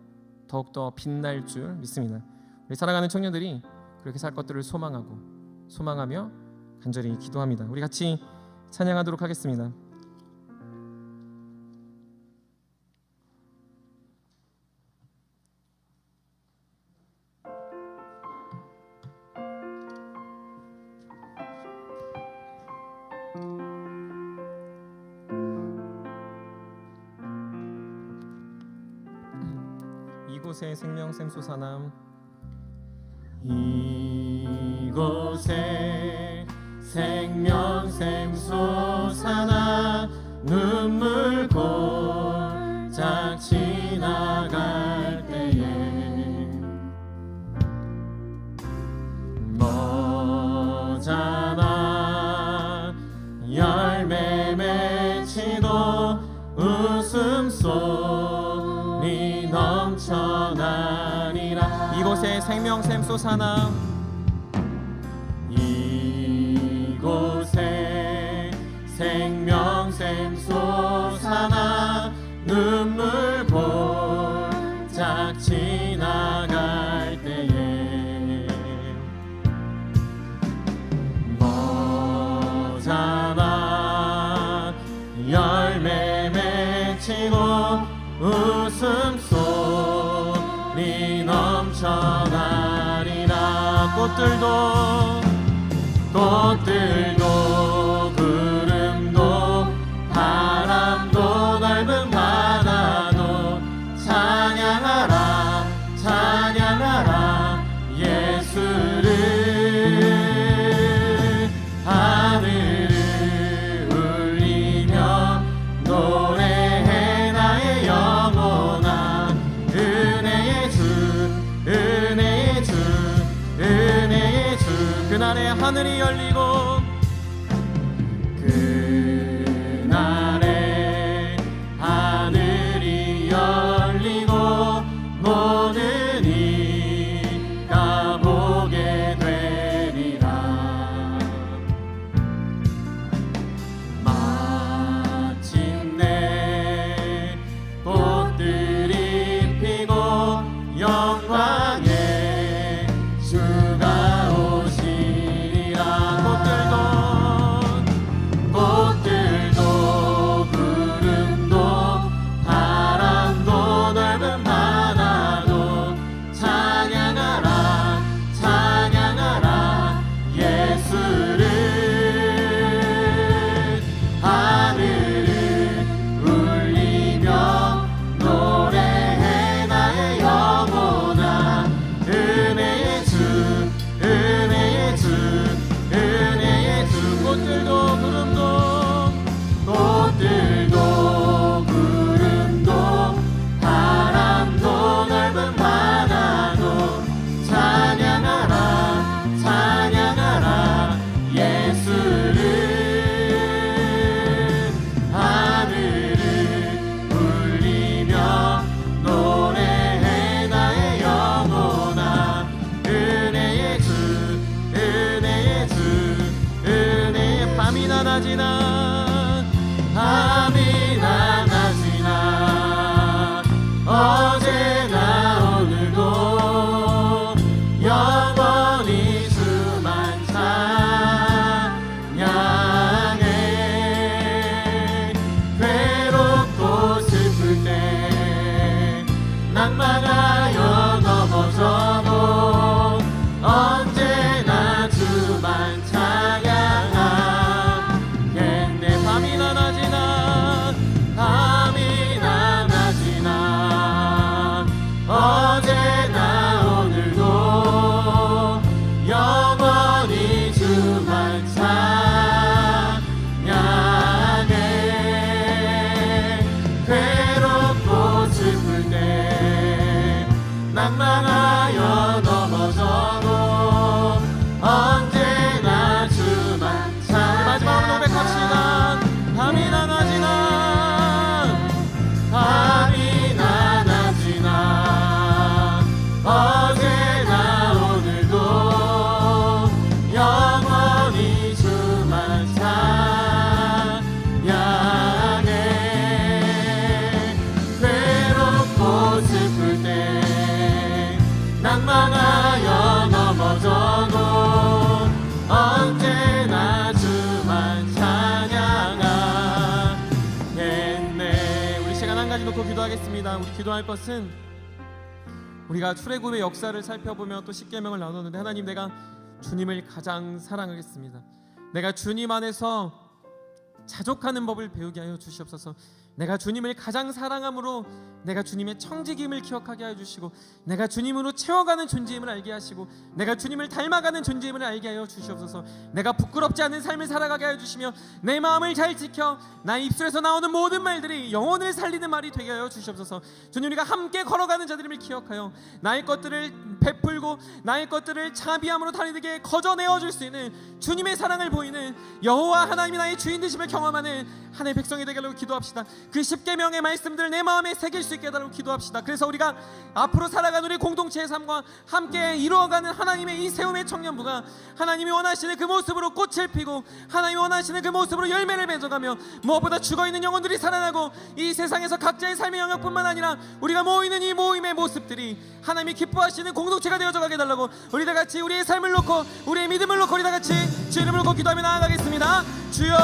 Speaker 6: 더욱더 빛날 줄 믿습니다. 우리 사랑하는 청년들이 그렇게 살 것들을 소망하며 간절히 기도합니다. 우리 같이 찬양하도록 하겠습니다. 이곳에 생명샘 솟아남,
Speaker 3: 이곳에 생명샘 솟아나 눈물 골짝 지나갈 때에 너잖아 열매 맺히고 웃음소리 넘쳐나리라.
Speaker 6: 이곳에 생명샘 솟아나,
Speaker 3: 이곳에 생명샘 솟아나 눈물 골짝 지나갈 때에 너잖아 열매 맺히고 웃음소리 넘쳐나리라. 꽃들도 구름도 바람도 넓은 바다도 찬양하라 찬양하라 예수를. 하늘을 울리며 노래해 나의 영혼아 은혜의
Speaker 6: 그날에 하늘이 열리고
Speaker 3: 그날에 하늘이 열리고 모든 이가 보게 되리라. 마침내 꽃들이 피고 영광의 주가 오시리라. 꽃들도 구름도 바람도 넓은 바다도 찬양하라 찬양하라 예수를. 하늘을 울리며 노래해 나의 영혼아. 은혜의 주 은혜의 주 은혜의 주. 꽃들도 구름도 바람도 넓은 바다도 찬양하라 찬양하라 예수를. 하늘을 울리며 노래해 나의 영혼아. 은혜의 주 은혜의 주 은혜의. 밤이나 낮이나 어제나 오늘도 영원히 주만 찬양해. 괴롭고 슬플 때 낭만하여 넘어져도 언제나 주만 찬양하겠네. 밤이나 낮이나 어제나 오늘도 영원히 주만 찬양해. 괴롭고 슬플 때 낭만하여 넘어져도 언제나 주만 찬양해. 마지막으로 고백합시다. 밤이나 낮이나 어제나 오늘도 영원히 주만 찬양해. 괴롭고 슬플 때 낭만하여 넘어져도 언제나 주만 찬양하겠네. 우리 시간 한 가지 놓고 기도하겠습니다. 우리 기도할 것은 우리가 출애굽의 역사를 살펴보며 또 십계명을 나눴는데, 하나님, 내가 주님을 가장 사랑하겠습니다. 내가 주님 안에서 자족하는 법을 배우게 하여 주시옵소서. 내가 주님을 가장 사랑함으로 내가 주님의 청지기임을 기억하게 하여 주시고, 내가 주님으로 채워가는 존재임을 알게 하시고, 내가 주님을 닮아가는 존재임을 알게 하여 주시옵소서. 내가 부끄럽지 않은 삶을 살아가게 하여 주시며, 내 마음을 잘 지켜 나의 입술에서 나오는 모든 말들이 영혼을 살리는 말이 되게 하여 주시옵소서. 주님, 우리가 함께 걸어가는 자들임을 기억하여 나의 것들을 베풀고 나의 것들을 자비함으로 다니게 거저내어 줄 수 있는 주님의 사랑을 보이는 여호와 하나님이 나의 주인 되심을 경험하는 하나님의 백성이 되게 하려고 기도합시다. 그 십계명의 말씀들을 내 마음에 새길 수 있게 해달라고 기도합시다. 그래서 우리가 앞으로 살아가는 우리 공동체의 삶과 함께 이루어가는 하나님의 이 세움의 청년부가 하나님이 원하시는 그 모습으로 꽃을 피고 하나님이 원하시는 그 모습으로 열매를 맺어가며, 무엇보다 죽어있는 영혼들이 살아나고 이 세상에서 각자의 삶의 영역뿐만 아니라 우리가 모이는 이 모임의 모습들이 하나님이 기뻐하시는 공동체가 되어져 가게 해달라고, 우리 다 같이 우리의 삶을 놓고 우리의 믿음을 놓고 우리 다 같이 주 이름을 놓고 기도하며 나아가겠습니다. 주여,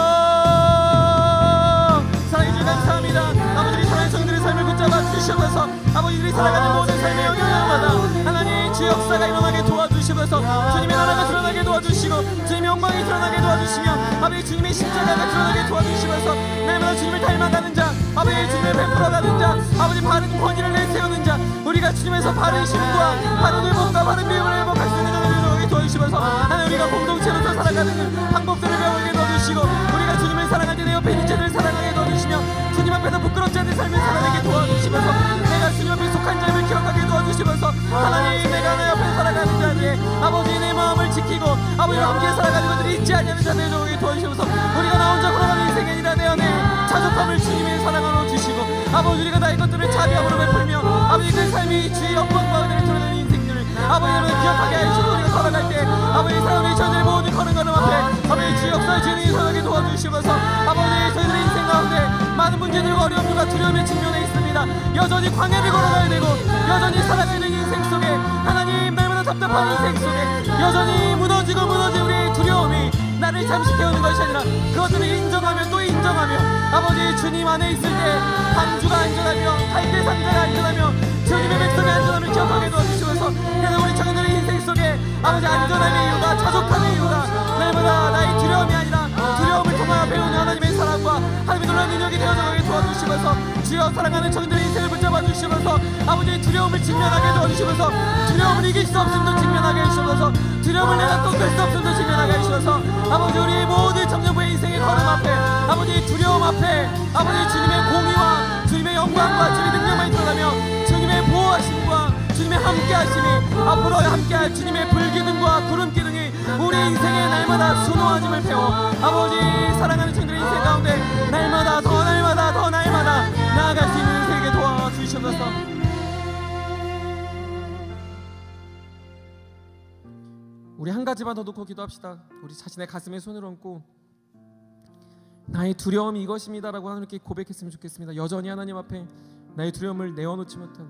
Speaker 3: 사랑해 주님 감사합니다. 아버지, 사랑의 성들의 삶을 붙잡아 주시옵소서. 아버지들이 살아가는 모든 삶의 영역마다 하나님 주 역사가 일어나게 도와주시옵소서. 주님의 나라가 드러나게 도와주시고 주님의 영광이 드러나게 도와주시며, 아버지 주님의 십자가가 드러나게 도와주시면서 날마다 주님을 닮아가는 자, 아버지 주님을 베풀어가는 자, 아버지 바른 권위를 내세우는 자, 우리가 주님에서 바른 신과 바른 회복과 바른 비움을 회복할 수 있는 자들을 도와주시면서 하나님, 우리가 공동체로서 살아가는 방법들을 배우게 도와주시고, 우리가 주님을 사랑할 때 내 옆에 있는 자들을 사랑하게 도와주시며, 주님 앞에서 부끄럽지 않은 삶을 살아내게 도와주시면서, 내가 주님 앞에 속한 자임을 기억하게 도와주시면서, 하나님, 내가 내 옆에 살아가는 자들의 아버지 내 마음을 지키고 아버지와 함께 살아가는 것들을 잊지 않냐는 자들의 종에게 도와주시옵소서. 우리가 나 혼자 걸어가는 인생이 아니라 내 안에 자족함을 주님의 사랑으로 주시고 아버지 우리가 나의 것들을 자비함으로 베풀며 아버지 그 삶이 주의 영광과 은혜를 드러내는 인생들을 아버지를 기억하게 하시고 우리가 걸어갈 때 아버지 사람의 저들의 모든 걸음 앞에 아버지 주 역사의 주님이 선하게 도와주시면서 아버지 저희들의 인생 가운데 많은 문제들과 어려움과 두려움에 직면해 있습니다. 여전히 광야를 걸어가야 되고 여전히 살아가는 인생 속에 하나님 날마다 답답한 인생 속에 여전히 무너지고 우리의 두려움이 나를 잠시 깨우는 것이 아니라 그것들을 인정하며 또 인정하며 아버지 주님 안에 있을 때 방주가 안전하며 갈대 상자가 안전하며 주님의 백성이 안전함을 기억하게 도와주시면서 그래서 우리 청년들의 인생 속에 아버지 안전함의 이유가 자족함의 이유가 날마다 나의 두려움이 아니라 두려움을 통하여 배우는 하나님의 사랑과 하나님의 놀라운 능력이 되어져가게 도와주시면서 주여 사랑하는 청년들의 인생을 붙잡아 주시면서 아버지의 두려움을 직면하게 도와주시면서 두려움을 이길 수 없음도 직면하게 해주시면서 두려움을 내가 꺾을 수 없음도 직면하게 해주셔서 아버지 우리 모든 청년부의 인생의 걸음 앞에 아버지 두려움 앞에 아버지 주님의 공의와 주님의 영광과 주님의 능력만이 드러나며 주님의 보호하심과 주님의 함께하심이 앞으로 함께할 주님의 불기둥과 구름기둥이 우리 인생의 날마다 순호하심을 배워 아버지 사랑하는 청년들의 인생 가운데 날마다 더 나아갈 수 있는 인생에게 도와주시옵소서. 우리 한 가지만 더 놓고 기도합시다. 우리 자신의 가슴에 손을 얹고 나의 두려움이 이것입니다라고 하나님께 고백했으면 좋겠습니다. 여전히 하나님 앞에 나의 두려움을 내어놓지 못하고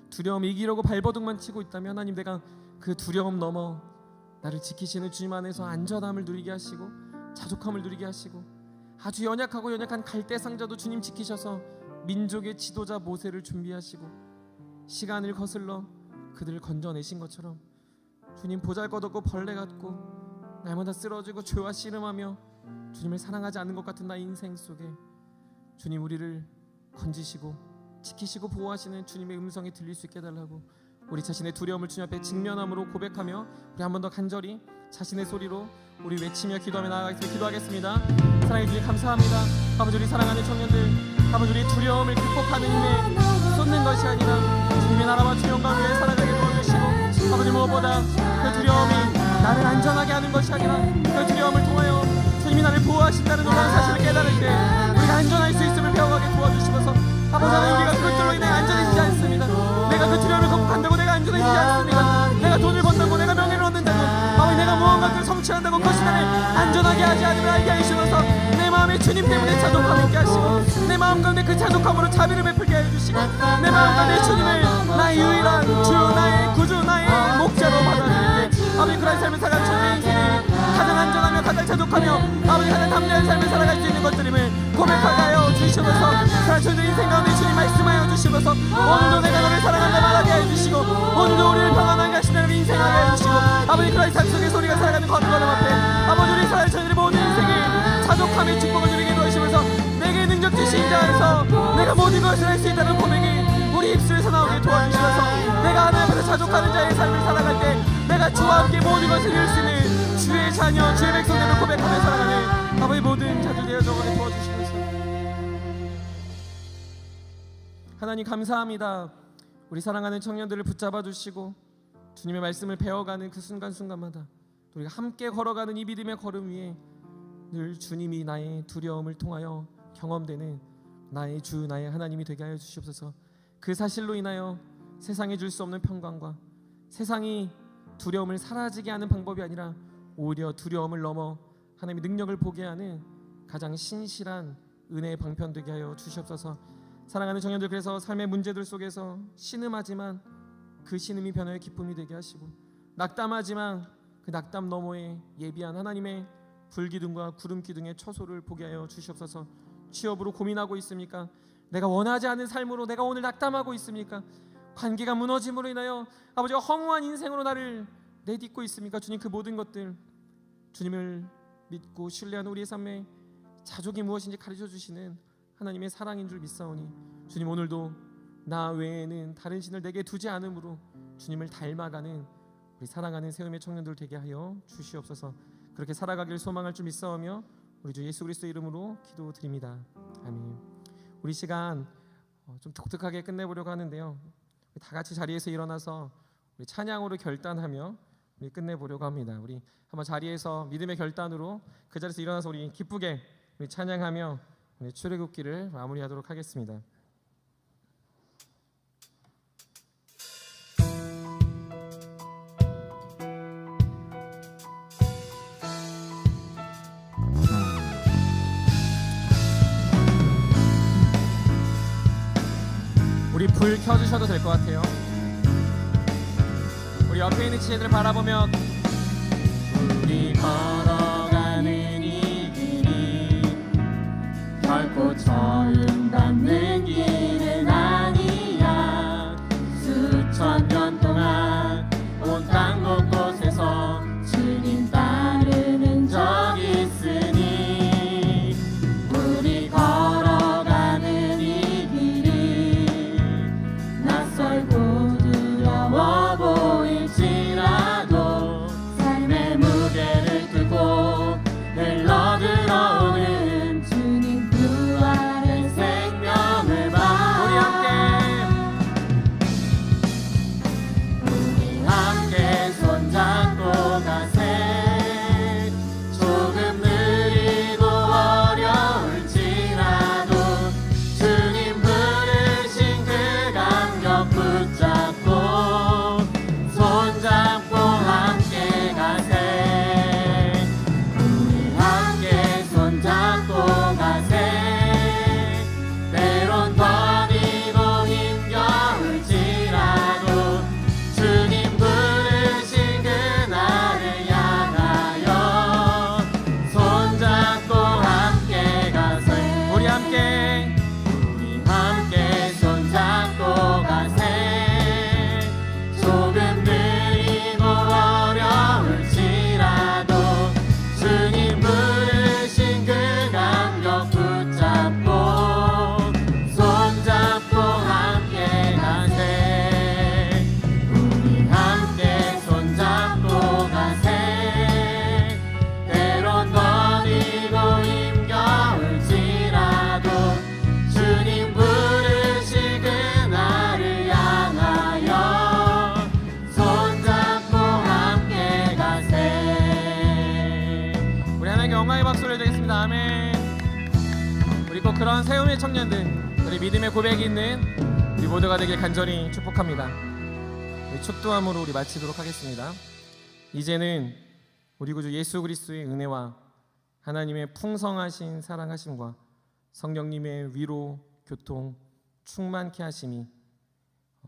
Speaker 3: 두려움을 이기려고 발버둥만 치고 있다면 하나님 내가 그 두려움 넘어 나를 지키시는 주님 안에서 안전함을 누리게 하시고 자족함을 누리게 하시고 아주 연약한 갈대 상자도 주님 지키셔서 민족의 지도자 모세를 준비하시고 시간을 거슬러 그들을 건져내신 것처럼 주님 보잘것없고 벌레 같고 날마다 쓰러지고 죄와 씨름하며 주님을 사랑하지 않는 것 같은 나의 인생 속에 주님 우리를 건지시고 지키시고 보호하시는 주님의 음성이 들릴 수 있게 해달라고 우리 자신의 두려움을 주님 앞에 직면함으로 고백하며 우리 한 번 더 간절히 자신의 소리로 우리 외치며 기도하며 나아가겠습니다. 기도하겠습니다. 사랑해 주님 감사합니다. 아버지 우리 사랑하는 청년들 아버지 우리 두려움을 극복하는 힘에 쏟는 것이 아니라 주님의 나라와 주의 영광을 위해 살아가게 도와주시고 아버지 무엇보다 그 두려움이 나를 안전하게 하는 것이 아니라 그 두려움을 통하여 주님이 나를 보호하신다는 놀라운 사실을 깨달을 때 우리가 안전할 수 있음을 배워가게 도와주시면서 아버지 하나님 우리가 그것들로 인해 안전해지지 않습니다. 내가 그 두려움을 극복한다고 내가 안전해지지 않습니다. 내가 돈을 번다고 내가 명예를 얻는다고 아버지 내가 무언가를 성취한다고 그것이 나를 안전하게 하지 않음을 알게 하시면서 내 마음에 주님 때문에 자족함 있게 하시고 내 마음 가운데 그 자족함으로 자비를 베풀게 해주시고 내 마음 가운데 주님을 나의 유일한 주 나의 구주 나의 목자로 받아들일 때 아버지 그런 삶을 살아가는 저의 인생이 가장 안전하며 가장 자족하며 아버지 가장 담대한 삶을 살아갈 수 있는 것들임을 고백하게 하여 주시면서 저희들 인생 가운데 주님 말씀하여 주시면서 오늘도 내가 너를 사랑한다 말하게 해주시고 오늘도 우리를 평안하게 하시는 인생하게 해주시고 아버지 그런 삶 속에서 우리가 살아가는 걸음 앞에 아버지 우리 살아가는 저희들의 모든 인생에 자족함의 축복을 누리게 도와주시면서 내게 능력 주신 자 안에서 내가 모든 것을 할 수 있다는 고백이 우리 입술에서 나오게 도와주시면서 내가 하나님 앞에서 자족하는 자의 삶을 살아갈 때 내가 주와 함께 모든 것을 이룰 수 있는 주의 자녀 주의 백성들을 고백하며 살아가는 아버지 모든 자들 되어져가게 도와주시면서 하나님 감사합니다. 우리 사랑하는 청년들을 붙잡아 주시고 주님의 말씀을 배워가는 그 순간순간마다 우리가 함께 걸어가는 이 믿음의 걸음 위에 늘 주님이 나의 두려움을 통하여 경험되는 나의 주 나의 하나님이 되게 하여 주시옵소서. 그 사실로 인하여 세상에 줄 수 없는 평강과 세상이 두려움을 사라지게 하는 방법이 아니라 오히려 두려움을 넘어 하나님의 능력을 보게 하는 가장 신실한 은혜의 방편 되게 하여 주시옵소서. 사랑하는 청년들 그래서 삶의 문제들 속에서 신음하지만 그 신음이 변화의 기쁨이 되게 하시고 낙담하지만 그 낙담 너머에 예비한 하나님의 불기둥과 구름기둥의 처소를 보게 하여 주시옵소서. 취업으로 고민하고 있습니까? 내가 원하지 않은 삶으로 내가 오늘 낙담하고 있습니까? 관계가 무너짐으로 인하여 아버지가 허무한 인생으로 나를 내딛고 있습니까? 주님 그 모든 것들 주님을 믿고 신뢰하는 우리의 삶에 자족이 무엇인지 가르쳐 주시는 하나님의 사랑인 줄 믿사오니 주님 오늘도 나 외에는 다른 신을 내게 두지 않으므로 주님을 닮아가는 우리 사랑하는 세움의 청년들 되게 하여 주시옵소서. 그렇게 살아가길 소망할 줄 믿사오며 우리 주 예수 그리스도 이름으로 기도드립니다. 아멘. 우리 시간 좀 독특하게 끝내보려고 하는데요. 다 같이 자리에서 일어나서 우리 찬양으로 결단하며
Speaker 6: 우리 끝내보려고 합니다. 우리 한번 자리에서 믿음의 결단으로 그 자리에서 일어나서 우리 기쁘게 우리 찬양하며 우리 출애굽기를 마무리하도록 하겠습니다. 우리 불 켜주셔도 될 것 같아요. 우리 옆에 있는 지체들을 바라보며 우리 걸어가는 이 길이 결코 저음받는 길은 아니야. 수천 년 동안 온 땅 곳곳에서 주님 따르는 적 있으니 우리 걸어가는 이 길이 낯설고 두려워 보일지라도 삶의 무게를 뚫고 흘러들어오는 주님 부활의 생명을 봐. 우리 함께 손잡고 가세. 조금 느리고 어려울지라도 주님 부르신 그 감격 붙잡고 손잡고 함께 가세. 우리 함께 손잡고 가세. 때론 버리고 힘겨울지라도 주님 부르신 그날을 향하여 손잡고 함께 가세. 우리 함께 손잡고 가세. 조금 느리고 어려울지라도 주님 부르신 그 감격 붙잡고 손잡고 함께 가세. 우리 함께 손잡고 가세. 때론 버리고 힘겨울지라도 주님 부르신 그날을 향하여 손잡고 함께 가세. 우리 하나님께 영광의 박수를 드리겠습니다. 아멘. 우리 꼭 그런 세움의 청년들, 우리 믿음의 고백이 있는 우리 모두가 되길 간절히 축복합니다. 우리 축도함으로 우리 마치도록 하겠습니다. 이제는 우리 구주 예수 그리스도의 은혜와 하나님의 풍성하신 사랑하심과 성령님의 위로, 교통, 충만케 하심이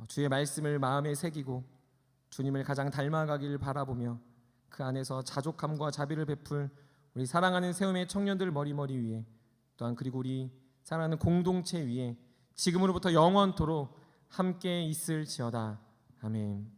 Speaker 6: 주의 말씀을 마음에 새기고 주님을 가장 닮아가길 바라보며 그 안에서 자족함과 자비를 베풀 우리 사랑하는 세움의 청년들 머리머리 위에, 또한 그리고 우리 사랑하는 공동체 위에 지금으로부터 영원토록 함께 있을지어다. 아멘.